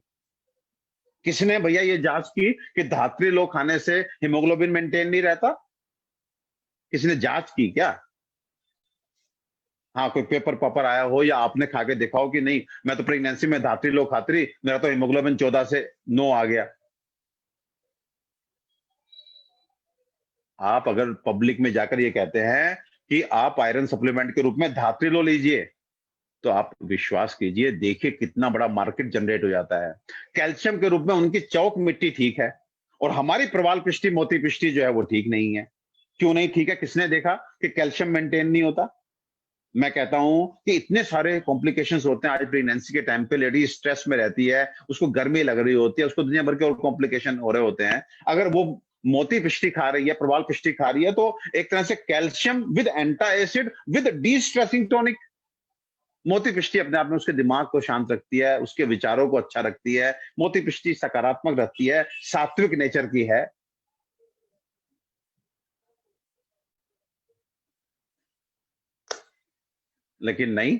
किसने भैया ये जांच की कि धात्री लो खाने से हीमोग्लोबिन मेंटेन नहीं रहता? किसने जांच की क्या? हाँ, कोई पेपर पापर आया हो या आपने खा के देखा हो कि नहीं, मैं तो प्रेगनेंसी में धात्री लो खाती रही, मेरा तो हीमोग्लोबिन 14 से 9 आ गया। आप अगर पब्लिक में जाकर ये कहते हैं कि आप आयरन सप्लीमेंट के रूप में धात्री लो लीजिए, तो आप विश्वास कीजिए, देखिए कितना बड़ा मार्केट जनरेट हो जाता है। कैल्शियम के रूप में उनकी चौक मिट्टी ठीक है और हमारी प्रवाल पिष्टी, मोती पिष्टी जो है वो ठीक नहीं है। क्यों नहीं ठीक है? किसने देखा कि कैल्शियम मेंटेन नहीं होता? मैं कहता हूं कि इतने सारे कॉम्प्लिकेशंस होते हैं आज प्रेगनेंसी के टाइम पे, लेडी स्ट्रेस में रहती है, उसको गर्मी लग रही होती है, उसको दुनिया भर के और कॉम्प्लिकेशन हो रहे होते हैं। अगर वो मोती पिष्टी खा रही है, प्रवाल पिष्टी खा रही है, तो एक तरह से calcium with antacid with destressing tonic. मोती पिष्टी अपने आप में उसके दिमाग को शांत रखती है, उसके विचारों को अच्छा रखती है, मोती पिष्टी सकारात्मक रखती है, सात्विक नेचर की है। लेकिन नहीं,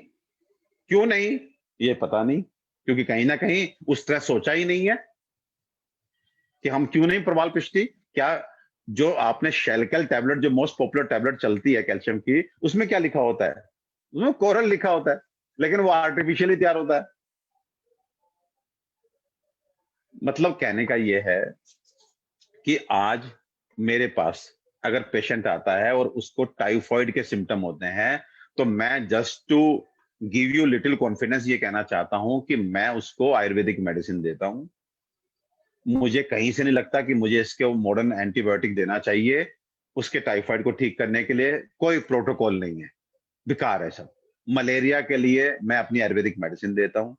क्यों नहीं ये पता नहीं, क्योंकि कहीं ना कहीं उस तरह सोचा ही नहीं है कि हम क्यों नहीं प्रवाल पिष्टी। क्या जो आपने शेलकल टैबलेट, जो मोस्ट पॉपुलर टैबलेट चलती है कैल्शियम की, उसमें क्या लिखा होता है? उसमें कोरल लिखा होता है, लेकिन वो आर्टिफिशियली तैयार होता है। मतलब कहने का ये है कि आज मेरे पास अगर पेशेंट आता है और उसको टाइफॉइड के सिम्टम होते हैं, तो मैं just to give you little confidence ये कहना चाहता हूं कि मैं उसको आयुर्वेदिक मेडिसिन देता हूं। मुझे कहीं से नहीं लगता कि मुझे इसके मॉडर्न एंटीबायोटिक देना चाहिए। उसके टाइफाइड को ठीक करने के लिए कोई प्रोटोकॉल नहीं है, बेकार है सब। मलेरिया के लिए मैं अपनी आयुर्वेदिक मेडिसिन देता हूं,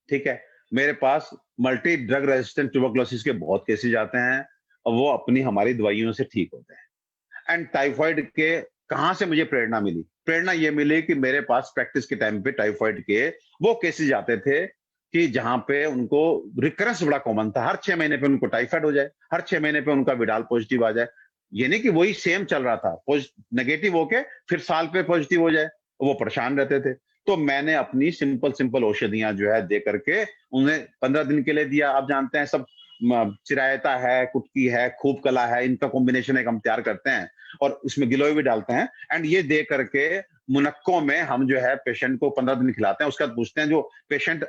ठीक है। मेरे पास मल्टी ड्रग रेजिस्टेंट ट्यूबरकुलोसिस के बहुत केसेस आते हैं और वो अपनी हमारी दवाइयों से ठीक होते हैं। एंड टाइफाइड के कहां से मुझे प्रेरणा मिली? प्रेरणा ये मिली कि मेरे पास प्रैक्टिस के टाइम पे टाइफाइड के वो केसेस आते थे कि जहां पे उनको रिकरेंस बड़ा कॉमन था, हर 6 महीने पे उनको टाइफाइड हो जाए, हर 6 महीने पे उनका विडाल पॉजिटिव आ जाए। ये नहीं कि वही सेम चल रहा था, नेगेटिव होके फिर साल पे पॉजिटिव हो जाए, वो परेशान रहते थे। तो मैंने अपनी सिंपल औषधियां जो है दे करके उन्हें 15 दिन के लिए दिया। आप जानते हैं सब, चिरायता है, कुटकी है, खूब कला है, इनका कॉम्बिनेशन एक हम तैयार करते हैं और उसमें गिलोय भी डालते हैं। एंड ये दे करके मुनक्कों में हम जो है पेशेंट को 15 दिन खिलाते हैं। उसके बाद पूछते हैं जो पेशेंट,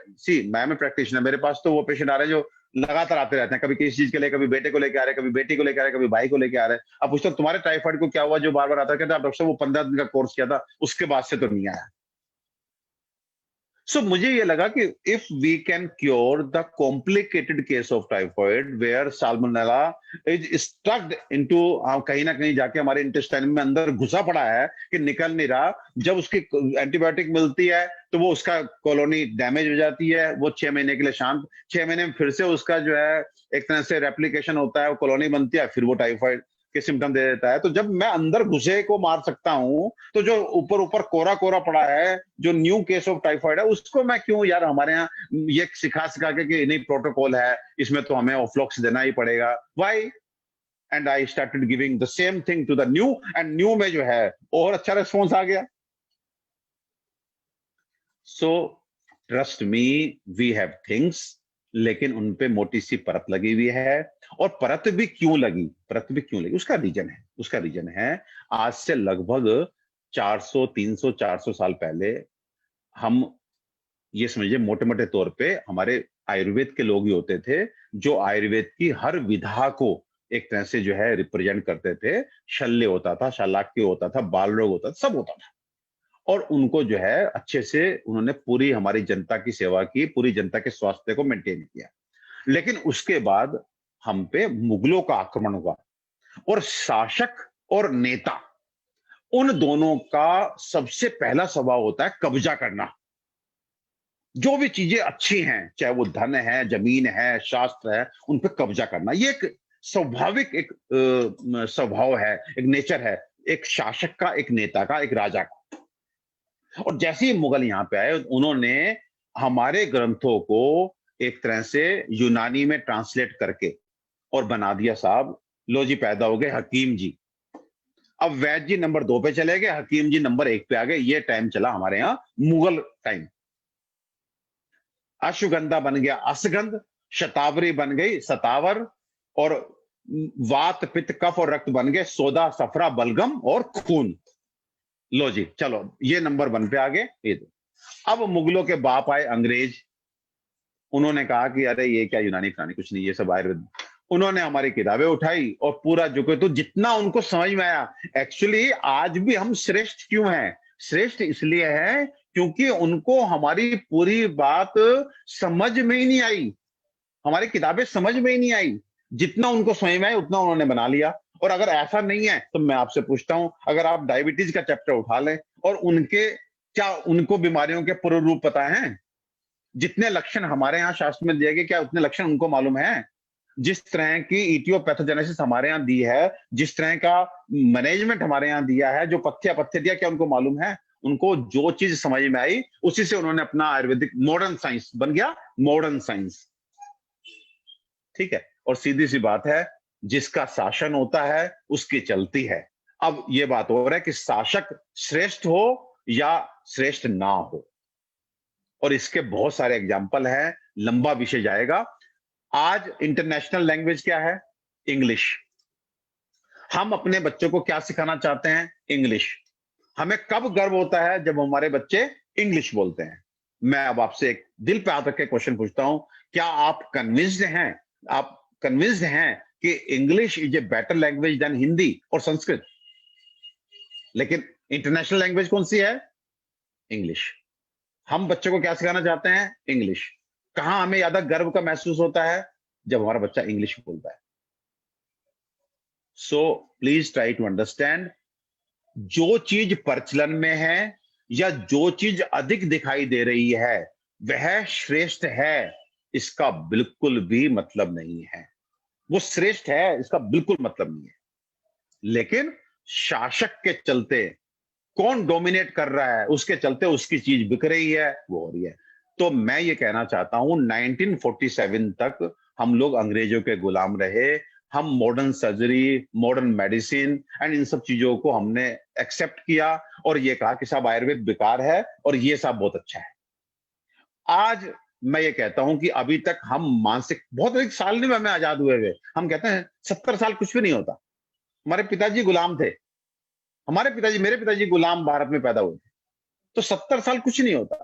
मैं प्रैक्टिशनर, मेरे पास तो वो पेशेंट आ रहे हैं जो लगातार आते रहते हैं, कभी किसी चीज के लिए, कभी बेटे को लेके आ रहे हैं, कभी बेटी को लेके आ रहे हैं, कभी भाई को लेके आ रहे हैं। अब पूछते तुम्हारे टाइफाइड को क्या हुआ जो बार बार आता है? कहते हैं डॉक्टर साहब वो 15 दिन का कोर्स किया था, उसके बाद से तो नहीं आया। So, मुझे ये लगा कि if we can cure the complicated case of typhoid where salmonella is stuck into, कहीं ना कहीं जाके हमारे इंटेस्टाइन में अंदर घुसा पड़ा है कि निकल नहीं रहा, जब उसकी एंटीबायोटिक मिलती है तो वो उसका कॉलोनी डैमेज हो जाती है, वो 6 महीने के लिए शांत, 6 महीने में फिर से उसका जो है एक तरह से रेप्लिकेशन होता है, वो कॉलोनी बनती है, फिर वो टाइफाइड के सिम्टम दे देता है। तो जब मैं अंदर घुसे को मार सकता हूं, तो जो ऊपर ऊपर कोरा कोरा पड़ा है, जो न्यू केस ऑफ टाइफाइड है, उसको मैं क्यों यार हमारे यहाँ ये सिखा के कि नहीं प्रोटोकॉल है, इसमें तो हमें ऑफ्लॉक्स देना ही पड़ेगा, why? And I started giving the same thing to the new, and new में जो है और अच्छा रिस्पॉन्स आ गया। So trust me, we have things, लेकिन उनपे मोटी सी परत लगी हुई है। और परत भी क्यों लगी, उसका रीजन है आज से लगभग 400, 300, 400 साल पहले हम ये समझिए मोटे मोटे तौर पे हमारे आयुर्वेद के लोग ही होते थे जो आयुर्वेद की हर विधा को एक तरह से जो है रिप्रेजेंट करते थे। शल्य होता था, शालाक्य होता था, बाल रोग होता था, सब होता था, और उनको जो है अच्छे से उन्होंने पूरी हमारी जनता की सेवा की, पूरी जनता के स्वास्थ्य को मेंटेन किया। लेकिन उसके बाद हम पे मुगलों का आक्रमण हुआ, और शासक और नेता, उन दोनों का सबसे पहला स्वभाव होता है कब्जा करना। जो भी चीजें अच्छी हैं, चाहे वो धन है, जमीन है, शास्त्र है, उन पे कब्जा करना, ये एक स्वाभाविक एक स्वभाव है, एक नेचर है, एक शासक का, एक नेता का, एक राजा का। और जैसे ही मुगल यहां पे आए, उन्होंने हमारे ग्रंथों को एक तरह से यूनानी में ट्रांसलेट करके और बना दिया साहब, लो जी पैदा हो गए हकीम जी। अब वैद्य जी नंबर 2 पे चले गए, हकीम जी नंबर 1 पे आ गए। ये टाइम चला हमारे यहां मुगल टाइम। अश्वगंधा बन गया असगंध, शतावरी बन गई सतावर, और वात पित्त कफ और रक्त बन गए सोदा सफरा बलगम और खून। लो जी चलो ये नंबर 1 पे आ गए ये दो। अब मुगलों के बाप आए अंग्रेज, उन्होंने कहा कि अरे ये क्या यूनानी प्राणी, कुछ नहीं, ये सब आयुर्वेद। उन्होंने हमारी किताबें उठाई और पूरा जो तो जितना उनको समझ में आया। एक्चुअली आज भी हम श्रेष्ठ क्यों हैं? श्रेष्ठ इसलिए है क्योंकि उनको हमारी पूरी बात समझ में ही नहीं आई, हमारी किताबें समझ में ही नहीं आई। जितना उनको समझ में आया उतना उन्होंने बना लिया। और अगर ऐसा नहीं है तो मैं आपसे पूछता हूं, अगर आप डायबिटीज का चैप्टर उठा लें और उनको बीमारियों के पूर्व रूप पता है? जितने लक्षण हमारे यहाँ शास्त्र में दिए गए, क्या उतने लक्षण उनको मालूम है? जिस तरह की इटियोपैथोजेनेसिस हमारे यहाँ दी है, जिस तरह का मैनेजमेंट हमारे यहाँ दिया है, जो पथ्य दिया, क्या उनको मालूम है? उनको जो चीज समझ में आई उसी से उन्होंने अपना आयुर्वेदिक मॉडर्न साइंस बन गया, मॉडर्न साइंस। ठीक है, और सीधी सी बात है, जिसका शासन होता है उसकी चलती है। अब ये बात हो रहा है कि शासक श्रेष्ठ हो या श्रेष्ठ ना हो, और इसके बहुत सारे एग्जाम्पल हैं, लंबा विषय जाएगा। आज इंटरनेशनल लैंग्वेज क्या है? इंग्लिश। हम अपने बच्चों को क्या सिखाना चाहते हैं? इंग्लिश। हमें कब गर्व होता है? जब हमारे बच्चे इंग्लिश बोलते हैं। मैं अब आपसे एक दिल पे हाथ रख के क्वेश्चन पूछता हूं, क्या आप कन्विंस्ड हैं कि English is a better language than Hindi और संस्कृत? लेकिन इंटरनेशनल लैंग्वेज कौन सी है? इंग्लिश। हम बच्चों को क्या सिखाना चाहते हैं? इंग्लिश। कहां हमें ज्यादा गर्व का महसूस होता है? जब हमारा बच्चा इंग्लिश बोलता है। So please try to understand, जो चीज प्रचलन में है या जो चीज अधिक दिखाई दे रही है वह श्रेष्ठ है, इसका बिल्कुल भी मतलब नहीं है। वो श्रेष्ठ है इसका बिल्कुल मतलब नहीं है, लेकिन शासक के चलते कौन डोमिनेट कर रहा है, उसके चलते उसकी चीज बिक रही है, वो हो रही है। तो मैं ये कहना चाहता हूं, 1947 तक हम लोग अंग्रेजों के गुलाम रहे। हम modern surgery, modern medicine and in सब चीजों को हमने एक्सेप्ट किया और ये कहा कि साहब आयुर्वेद बेकार है और ये साहब बहुत अच्छा है। आज मैं ये कहता हूं कि अभी तक हम मानसिक, बहुत एक साल नहीं हमें आजाद हुए हुए, हम कहते हैं 70 साल कुछ भी नहीं होता। हमारे पिताजी गुलाम थे, मेरे पिताजी गुलाम भारत में पैदा हुए थे, तो 70 साल कुछ नहीं होता।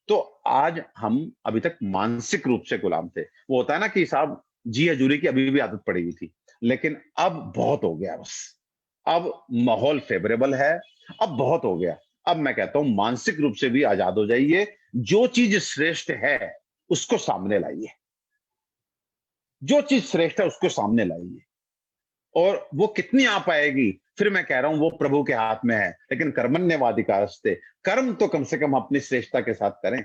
तो आज हम अभी तक मानसिक रूप से गुलाम थे। वो होता है ना कि साहब जी हजूरी की अभी भी आदत पड़ी हुई थी, लेकिन अब बहुत हो गया, बस अब माहौल फेवरेबल है, अब बहुत हो गया। अब मैं कहता हूं मानसिक रूप से भी आजाद हो जाइए, जो चीज श्रेष्ठ है उसको सामने लाइए, जो चीज श्रेष्ठ है उसको सामने लाइए। और वो कितनी आ पाएगी, फिर मैं कह रहा हूं वो प्रभु के हाथ में है, लेकिन कर्मण्येवाधिकारस्ते, कर्म तो कम से कम अपनी श्रेष्ठता के साथ करें।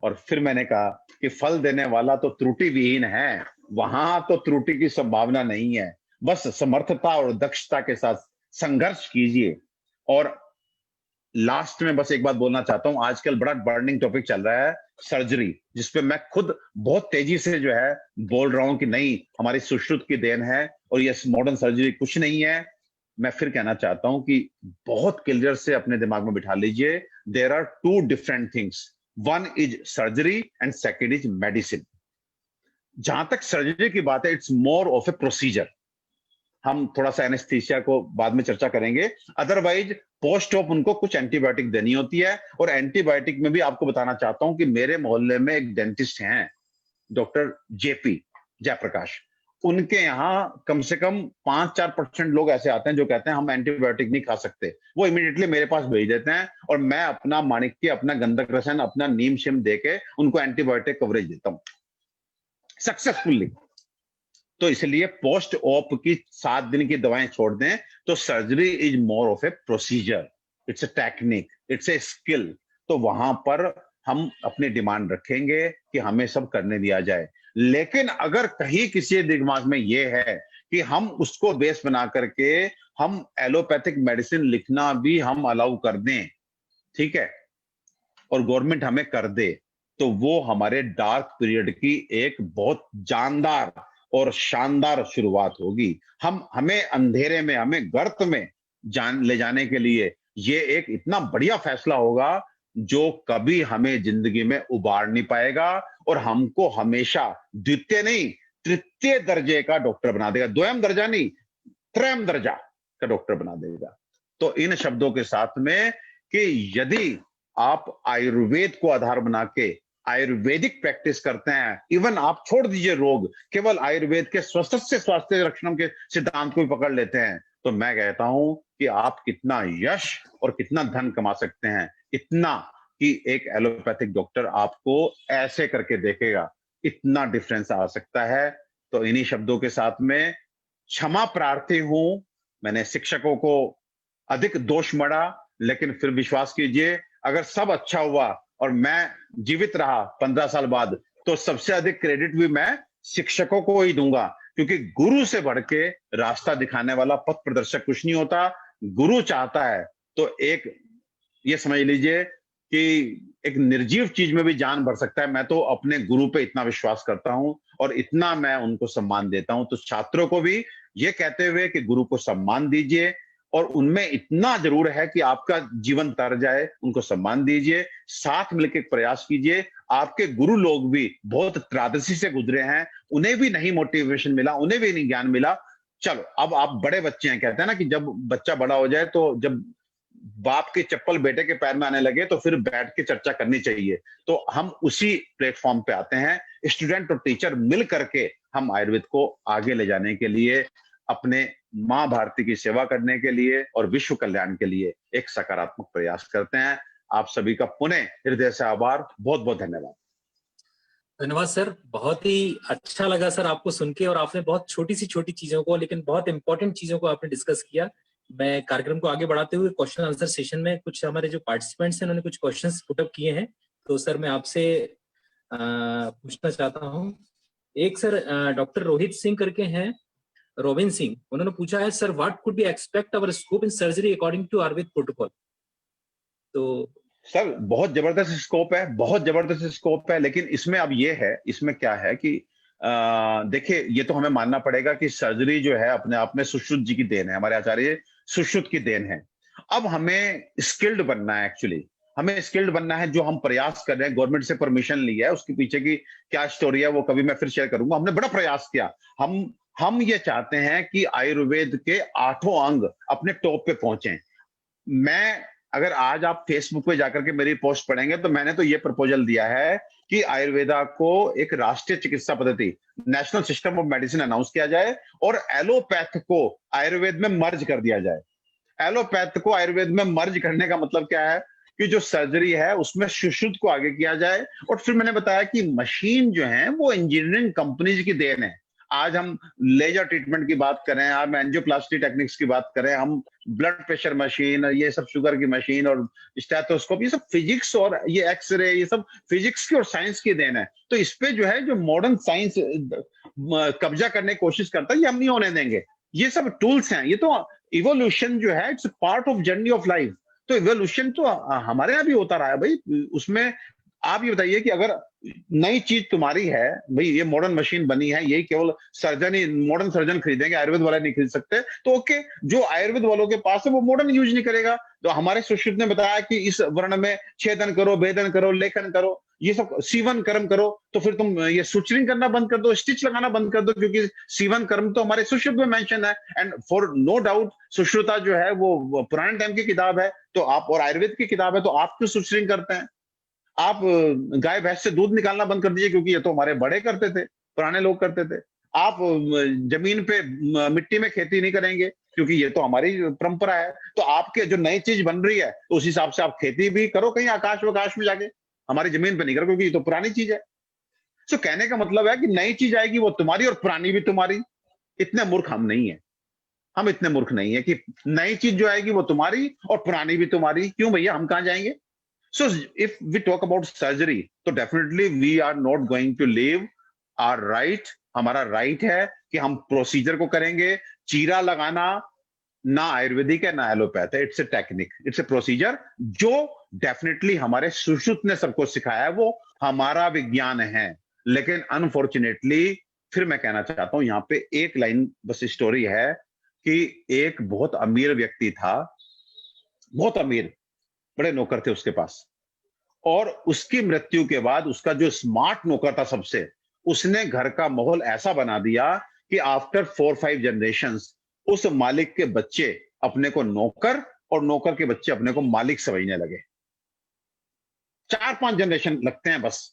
और फिर मैंने कहा कि फल देने वाला तो त्रुटि विहीन है, वहां तो त्रुटि की संभावना नहीं है, बस समर्थता और दक्षता के साथ संघर्ष कीजिए। और लास्ट में बस एक बात बोलना चाहता हूं, आजकल बड़ा बर्निंग टॉपिक चल रहा है सर्जरी, जिसपे मैं खुद बहुत तेजी से जो है बोल रहा हूं कि नहीं, हमारी सुश्रुत की देन है और ये मॉडर्न सर्जरी कुछ नहीं है। मैं फिर कहना चाहता हूं कि बहुत क्लियर से अपने दिमाग में बिठा लीजिए, there are two different things, one is surgery and second is medicine. जहां तक सर्जरी की बात है, it's more of a procedure. हम थोड़ा सा एनेस्थीसिया को बाद में चर्चा करेंगे। अदरवाइज पोस्ट ऑप उनको कुछ एंटीबायोटिक देनी होती है, और एंटीबायोटिक में भी आपको बताना चाहता हूं कि मेरे मोहल्ले में एक डेंटिस्ट हैं, डॉक्टर जेपी जयप्रकाश। उनके यहाँ कम से कम 5-4% लोग ऐसे आते हैं जो कहते हैं हम एंटीबायोटिक नहीं खा सकते। वो इमीडिएटली मेरे पास भेज देते हैं और मैं अपना माणिक्य, अपना गंधक रसन, अपना नीम शिम देके उनको एंटीबायोटिक कवरेज देता हूं सक्सेसफुली। तो इसलिए पोस्ट ऑप की 7 दिन की दवाएं छोड़ दें, तो surgery is more of a procedure, it's a technique, it's a skill. तो वहां पर हम अपनी डिमांड रखेंगे कि हमें सब करने दिया जाए। लेकिन अगर कहीं किसी दिमाग में यह है कि हम उसको बेस बना करके हम एलोपैथिक मेडिसिन लिखना भी हम अलाउ कर दें, ठीक है, और गवर्नमेंट हमें कर दे, तो वो हमारे डार्क पीरियड की एक बहुत जानदार और शानदार शुरुआत होगी। हमें अंधेरे में, हमें गर्त में ले जाने के लिए ये एक इतना बढ़िया फैसला होगा जो कभी हमें जिंदगी में उबार नहीं पाएगा, और हमको हमेशा द्वितीय नहीं तृतीय दर्जे का डॉक्टर बना देगा। द्वयम दर्जा नहीं, त्रयम दर्जा का डॉक्टर बना देगा। तो इन शब्दों के साथ में कि यदि आप आयुर्वेद को आधार बना के आयुर्वेदिक प्रैक्टिस करते हैं, इवन आप छोड़ दीजिए रोग, केवल आयुर्वेद के स्वस्थ से स्वास्थ्य रक्षण के सिद्धांत को भी पकड़ लेते हैं, तो मैं कहता हूं कि आप कितना यश और कितना धन कमा सकते हैं। इतना कि एक एलोपैथिक डॉक्टर आपको ऐसे करके देखेगा, इतना डिफरेंस आ सकता है। तो इन्हीं शब्दों के साथ में क्षमा प्रार्थी हूं, मैंने शिक्षकों को अधिक दोष मढ़ा, लेकिन फिर विश्वास कीजिए अगर सब अच्छा हुआ और मैं जीवित रहा 15 साल बाद, तो सबसे अधिक क्रेडिट भी मैं शिक्षकों को ही दूंगा, क्योंकि गुरु से बढ़ के रास्ता दिखाने वाला पथ प्रदर्शक कुछ नहीं होता। गुरु चाहता है तो एक ये समझ लीजिए कि एक निर्जीव चीज में भी जान भर सकता है। मैं तो अपने गुरु पे इतना विश्वास करता हूं और इतना मैं उनको सम्मान देता हूं। तो छात्रों को भी ये कहते हुए कि गुरु को सम्मान दीजिए, और उनमें इतना जरूर है कि आपका जीवन तर जाए, उनको सम्मान दीजिए, साथ मिलकर प्रयास कीजिए। आपके गुरु लोग भी बहुत त्रादसी से गुजरे हैं, उन्हें भी नहीं मोटिवेशन मिला, उन्हें भी नहीं ज्ञान मिला। चलो अब आप बड़े बच्चे हैं, कहते हैं ना कि जब बच्चा बड़ा हो जाए, तो जब बाप की चप्पल बेटे के पैर में आने लगे तो फिर बैठ के चर्चा करनी चाहिए। तो हम उसी प्लेटफॉर्म पे आते हैं, स्टूडेंट और टीचर मिल करके हम आयुर्वेद को आगे ले जाने के लिए, अपने मां भारती की सेवा करने के लिए और विश्व कल्याण के लिए एक सकारात्मक प्रयास करते हैं। आप सभी का पुनः हृदय से आभार, बहुत बहुत धन्यवाद। धन्यवाद सर, बहुत ही अच्छा लगा सर आपको सुन के, और आपने बहुत छोटी चीजों को, लेकिन बहुत इंपॉर्टेंट चीजों को आपने डिस्कस किया। मैं कार्यक्रम को आगे बढ़ाते हुए क्वेश्चन आंसर सेशन में कुछ हमारे जो पार्टिसिपेंट्स हैं उन्होंने कुछ क्वेश्चंस पुटअप किए हैं, तो सर मैं आपसे पूछना चाहता हूं। एक सर डॉक्टर रोहित सिंह करके हैं, रोबिन सिंह, उन्होंने पूछा है sir what could be expect our scope in surgery according to Ayurveda protocol. तो सर बहुत जबरदस्त स्कोप है, बहुत जबरदस्त स्कोप है, लेकिन इसमें अब ये है, इसमें क्या है कि देखिए ये तो हमें मानना पड़ेगा कि सर्जरी जो है अपने आप में सुश्रुत जी की देन है, हमारे आचार्य सुश्रुत की देन है। अब हमें स्किल्ड बनना है, एक्चुअली हमें स्किल्ड बनना है, जो हम प्रयास कर रहे हैं, गवर्नमेंट से परमिशन लिया है, उसके पीछे की क्या स्टोरी है वो कभी मैं फिर शेयर करूंगा। हमने बड़ा प्रयास किया, हम ये चाहते हैं कि आयुर्वेद के 8 अंग अपने टॉप पे पहुंचे। अगर आज आप फेसबुक पे जाकर के मेरी पोस्ट पढ़ेंगे तो मैंने तो ये प्रपोजल दिया है कि आयुर्वेदा को एक राष्ट्रीय चिकित्सा पद्धति, national system of medicine announce किया जाए और एलोपैथ को आयुर्वेद में मर्ज कर दिया जाए। एलोपैथ को आयुर्वेद में मर्ज करने का मतलब क्या है कि जो सर्जरी है उसमें सुश्रुत को आगे किया जाए। और फिर मैंने बताया कि मशीन जो है वो इंजीनियरिंग कंपनीज की देन है। आज हम लेजर ट्रीटमेंट की बात करें, हम एंजियोप्लास्टी टेक्निक्स की बात करें, हम ब्लड प्रेशर मशीन, ये सब शुगर की मशीन और स्टेथोस्कोप, ये सब फिजिक्स और ये एक्सरे, ये सब फिजिक्स की और साइंस की देन है। तो इस पे जो है जो मॉडर्न साइंस कब्जा करने की कोशिश करता है, ये हम नहीं होने देंगे। ये सब टूल्स हैं, ये तो इवोल्यूशन जो है it's part of journey of life. तो इवोल्यूशन तो हमारे यहाँ भी होता रहा है भाई। उसमें आप ये बताइए कि अगर नई चीज तुम्हारी है भाई, ये मॉडर्न मशीन बनी है, यही केवल सर्जन ही, मॉडर्न सर्जन खरीदेंगे, आयुर्वेद वाला नहीं खरीद सकते, तो ओके, जो आयुर्वेद वालों के पास है वो मॉडर्न यूज नहीं करेगा। तो हमारे सुश्रुत ने बताया कि इस वर्ण में छेदन करो, भेदन करो, लेखन करो, ये सब सीवन कर्म करो, तो फिर तुम ये सुचरिंग करना बंद कर दो, स्टिच लगाना बंद कर दो, क्योंकि सीवन कर्म तो हमारे सुश्रुत में मेंशन है। And for no doubt Sushruta जो है वो पुराने टाइम की किताब है, तो आप, और आयुर्वेद की किताब है, तो आप क्यों सुचरिंग करते हैं? आप गाय भैंस से दूध निकालना बंद कर दीजिए, क्योंकि ये तो हमारे बड़े करते थे, पुराने लोग करते थे। आप जमीन पे मिट्टी में खेती नहीं करेंगे, क्योंकि ये तो हमारी परंपरा है। तो आपके जो नई चीज बन रही है, तो उस हिसाब से आप खेती भी करो कहीं आकाश वकाश में जाके, हमारी जमीन पे नहीं करो, क्योंकि ये तो पुरानी चीज है। सो कहने का मतलब है कि नई चीज आएगी वो तुम्हारी और पुरानी भी तुम्हारी। इतने मूर्ख हम नहीं है, हम इतने मूर्ख नहीं है कि नई चीज जो आएगी वो तुम्हारी और पुरानी भी तुम्हारी। क्यों भैया, हम कहां जाएंगे? So if we talk about surgery, तो definitely we are not going to leave our right। हमारा राइट है कि हम प्रोसीजर को करेंगे। चीरा लगाना ना आयुर्वेदिक है ना एलोपैथ है, it's a technique, it's a procedure, जो डेफिनेटली हमारे सुश्रुत ने सबको सिखाया है, वो हमारा विज्ञान है। लेकिन अनफॉर्चुनेटली, फिर मैं कहना चाहता हूं, यहाँ पे एक लाइन बस स्टोरी है कि एक बहुत अमीर व्यक्ति था, बहुत अमीर, बड़े नौकर थे उसके पास, और उसकी मृत्यु के बाद उसका जो स्मार्ट नौकर था सबसे, उसने घर का माहौल ऐसा बना दिया कि आफ्टर 4-5 जनरेशंस उस मालिक के बच्चे अपने को नौकर और नौकर के बच्चे अपने को मालिक समझने लगे। 4-5 जनरेशन लगते हैं बस।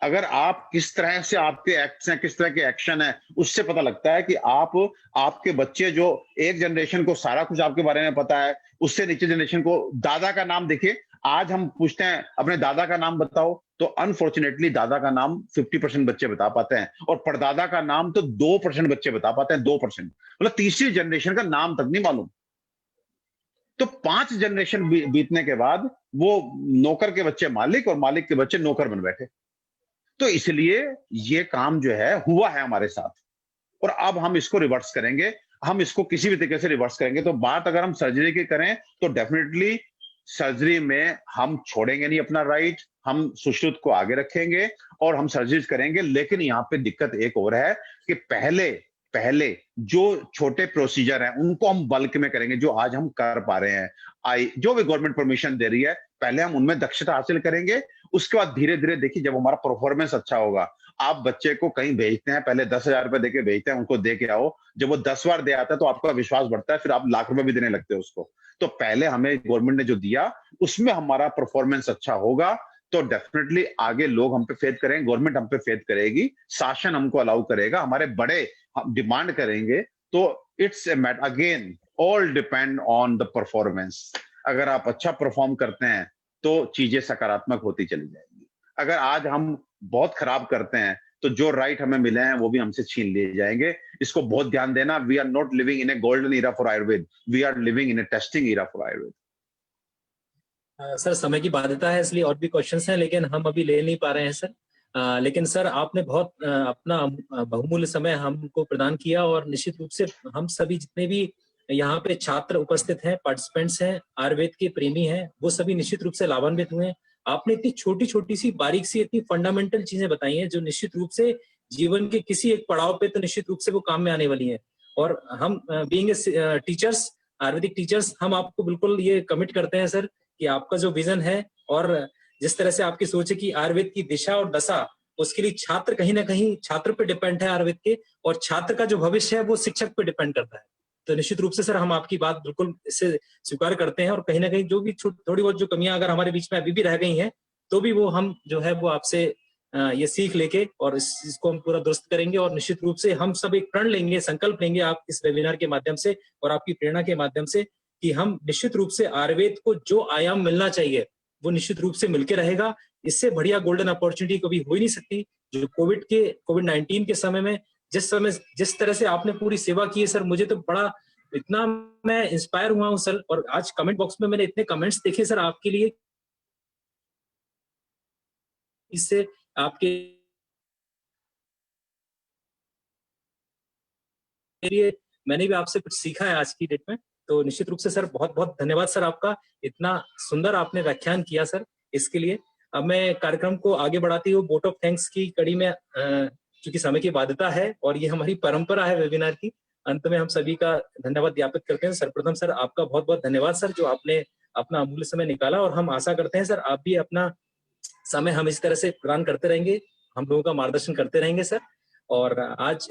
अगर आप किस तरह से आपके एक्ट्स हैं, किस तरह के एक्शन है, उससे पता लगता है कि आपके बच्चे जो एक जनरेशन को सारा कुछ आपके बारे में पता है, उससे नीचे जनरेशन को दादा का नाम देखिए। आज हम पूछते हैं अपने दादा का नाम बताओ, तो अनफॉर्चुनेटली दादा का नाम 50% बच्चे बता पाते हैं, और परदादा का नाम तो 2% बच्चे बता पाते हैं। 2%, मतलब तीसरी जनरेशन का नाम तक नहीं मालूम। तो 5 जनरेशन बीतने के बाद वो नौकर के बच्चे मालिक और मालिक के बच्चे नौकर बन बैठे। तो इसलिए ये काम जो है हुआ है हमारे साथ, और अब हम इसको रिवर्स करेंगे। हम इसको किसी भी तरीके से रिवर्स करेंगे। तो बात अगर हम सर्जरी की करें, तो डेफिनेटली सर्जरी में हम छोड़ेंगे नहीं अपना राइट, हम सुश्रुत को आगे रखेंगे और हम सर्जरी करेंगे। लेकिन यहाँ पे दिक्कत एक और है कि पहले जो छोटे प्रोसीजर हैं उनको हम बल्क में करेंगे, जो आज हम कर पा रहे हैं, जो भी गवर्नमेंट परमिशन दे रही है, पहले हम उनमें दक्षता हासिल करेंगे। उसके बाद धीरे धीरे देखिए, जब हमारा परफॉर्मेंस अच्छा होगा, आप बच्चे को कहीं भेजते हैं, पहले 10,000 रुपए देके भेजते हैं, उनको दे के आओ। जब वो 10 बार दे आता है तो आपका विश्वास बढ़ता है, फिर आप लाख रुपए भी देने लगते हैं उसको। तो पहले हमें गवर्नमेंट ने जो दिया उसमें हमारा परफॉर्मेंस अच्छा होगा, तो डेफिनेटली आगे लोग हम पे फेथ करेंगे, गवर्नमेंट हम पे फेथ करेगी, शासन हमको अलाउ करेगा, हमारे बड़े हम डिमांड करेंगे। तो it's a matter, again all depend on the performance. अगर आप अच्छा परफॉर्म करते हैं तो चीजें सकारात्मक होती चली जाएंगी। अगर आज हम बहुत खराब करते हैं तो जो राइट हमें मिले हैं वो भी हमसे छीन लिए जाएंगे। इसको बहुत ध्यान देना। We are not living in a golden era for Ayurveda, we are living in a testing era for Ayurveda. Sir समय की बाध्यता है, इसलिए और भी क्वेश्चंस हैं, लेकिन हम अभी ले नहीं पा रहे हैं सर। लेकिन सर आपने बहुत अपना बहुमूल्य समय हमको प्रदान किया, और निश्चित रूप से हम सभी जितने भी यहाँ पे छात्र उपस्थित हैं, पार्टिसिपेंट्स हैं, आयुर्वेद के प्रेमी हैं, वो सभी निश्चित रूप से लाभान्वित हुए हैं। आपने इतनी छोटी छोटी सी बारीक सी इतनी फंडामेंटल चीजें बताई हैं जो निश्चित रूप से जीवन के किसी एक पड़ाव पे तो निश्चित रूप से वो काम में आने वाली है। और हम बीइंग टीचर्स, आयुर्वेदिक टीचर्स, हम आपको बिल्कुल ये कमिट करते हैं सर कि आपका जो विजन है और जिस तरह से आपकी सोच है कि आयुर्वेद की दिशा और दशा, उसके लिए छात्र कहीं ना कहीं छात्र पे डिपेंड है आयुर्वेद के, और छात्र का जो भविष्य है वो शिक्षक पे डिपेंड करता है। तो निश्चित रूप से सर हम आपकी बात बिल्कुल इससे स्वीकार करते हैं, और कहीं ना कहीं जो भी थोड़ी बहुत जो कमियां अगर हमारे बीच में अभी भी रह गई हैं, तो भी वो हम जो है वो आपसे ये सीख लेके और इसको हम पूरा दुरुस्त करेंगे। और निश्चित रूप से हम सब एक प्रण लेंगे, संकल्प लेंगे आप इस वेबिनार के माध्यम से और आपकी प्रेरणा के माध्यम से, कि हम निश्चित रूप से आयुर्वेद को जो आयाम मिलना चाहिए वो निश्चित रूप से मिलके रहेगा। इससे बढ़िया गोल्डन अपॉर्चुनिटी कभी हो ही नहीं सकती। जो कोविड-19 के समय में जिस तरह से आपने पूरी सेवा की है सर, मुझे तो बड़ा इतना मैं इंस्पायर हुआ हूं सर। और आज कमेंट बॉक्स में मैंने इतने कमेंट्स देखे सर आपके लिए, इससे आपके लिए मैंने भी आपसे कुछ सीखा है आज की डेट में। तो निश्चित रूप से सर बहुत बहुत धन्यवाद सर आपका, इतना सुंदर आपने व्याख्यान किया सर, इसके लिए। अब मैं कार्यक्रम को आगे बढ़ाती हूँ वोट ऑफ थैंक्स की कड़ी में, क्योंकि समय की बाध्यता है और ये हमारी परंपरा है वेबिनार की। अंत में हम सभी का धन्यवाद ज्ञापित करते हैं। सर्वप्रथम सर आपका बहुत बहुत धन्यवाद सर, जो आपने अपना अमूल्य समय निकाला, और हम आशा करते हैं सर आप भी अपना समय हम इस तरह से प्रदान करते रहेंगे, हम लोगों का मार्गदर्शन करते रहेंगे सर। और आज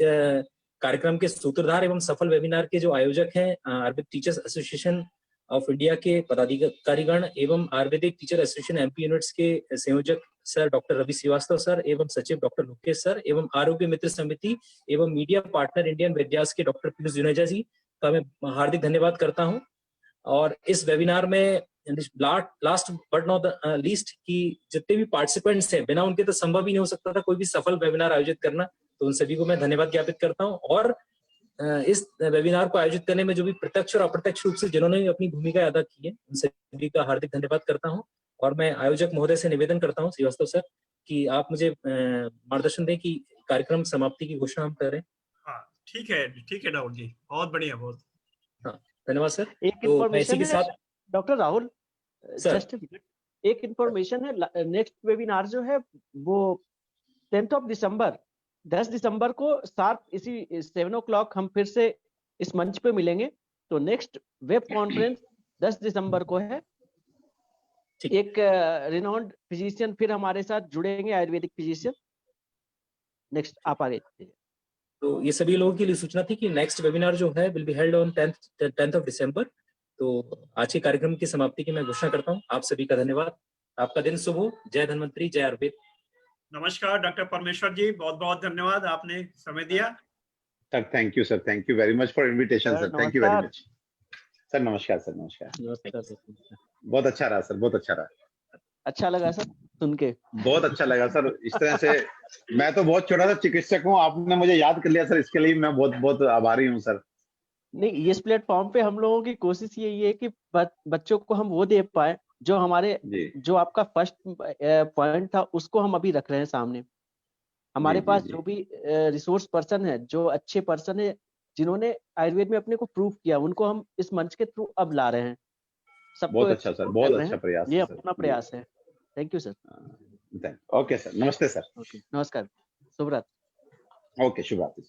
कार्यक्रम के सूत्रधार एवं सफल वेबिनार के जो आयोजक हैं Ayurvedic teachers association of India के पदाधिकारीगण एवं Ayurvedic teacher association MP units के संयोजक sir doctor Ravi Shrivastava sir एवं सचिव डॉक्टर लोकेश सर एवं आरोग्य मित्र समिति एवं मीडिया पार्टनर इंडियन वेदव्यास के डॉक्टर पीयूष जुनेजा जी का मैं हार्दिक धन्यवाद करता हूं। और इस वेबिनार में लास्ट बट नॉट लीस्ट की जितने भी पार्टिसिपेंट्स हैं, बिना उनके तो संभव ही नहीं हो सकता था कोई भी सफल वेबिनार आयोजित करना, तो उन सभी को मैं धन्यवाद ज्ञापित करता हूं। और इस वेबिनार को आयोजित करने में जो भी प्रत्यक्ष और अप्रत्यक्ष रूप से जिन्होंने अपनी भूमिका अदा की है, उन सभी का हार्दिक धन्यवाद करता हूं। और मैं आयोजक महोदय से निवेदन करता हूं, श्रीवास्तव सर, कि आप मुझे मार्गदर्शन दें कि कार्यक्रम समाप्ति की घोषणा हम करें। हाँ ठीक है राहुल जी, बहुत बढ़िया, बहुत। हाँ धन्यवाद सर। एक तो मैं इसी इंफॉर्मेशन के है साथ डॉक्टर राहुल, सर, जस्ट एक इंफॉर्मेशन है, नेक्स्ट वेबिनार जो है वो 10 दिसंबर 10 दिसंबर को शार्प इसी 7 o'clock हम फिर से इस मंच पे मिलेंगे। तो नेक्स्ट वेब कॉन्फ्रेंस 10 दिसंबर को है। एक रिनाउंड फिजिशियन फिर हमारे साथ जुड़ेंगे, आयुर्वेदिक फिजिशियन। नेक्स्ट आप आगे। तो ये सभी लोगों के लिए सूचना थी कि नेक्स्ट वेबिनार जो है will be held on 10th दिसंबर। तो आज के कार्यक्रम की समाप्ति की मैं घोषणा करता हूँ। आप सभी का धन्यवाद, आपका दिन शुभ हो। जय धन्वंतरी, जय आयुर्वेद। नमस्कार डॉक्टर परमेश्वर जी, बहुत बहुत धन्यवाद, आपने समय दिया। Sir thank you sir, thank you very much for invitation sir, thank you very much sir. नमस्कार सर, नमस्कार। बहुत अच्छा रहा सर, बहुत अच्छा रहा। अच्छा लगा सर सुन के, बहुत अच्छा लगा सर। इस तरह से मैं तो बहुत छोटा सा चिकित्सक हूँ, आपने मुझे याद कर लिया सर, इसके लिए मैं बहुत बहुत आभारी हूँ सर। नहीं, इस प्लेटफॉर्म पे हम लोगों की कोशिश यही है कि बच्चों को हम वो दे पाए जो हमारे जो आपका फर्स्ट पॉइंट था उसको हम अभी रख रहे हैं सामने। हमारे पास जो भी रिसोर्स पर्सन है, जो अच्छे पर्सन है जिन्होंने आयुर्वेद में अपने को प्रूव किया, उनको हम इस मंच के थ्रू अब ला रहे हैं। सबको बहुत अच्छा सर, बहुत अच्छा प्रयास, ये अपना प्रयास है। Thank you sir. Okay sir, नमस्ते सर। ओके, नमस्कार, शुभ रात्रि। ओके, शुभ रात्रि।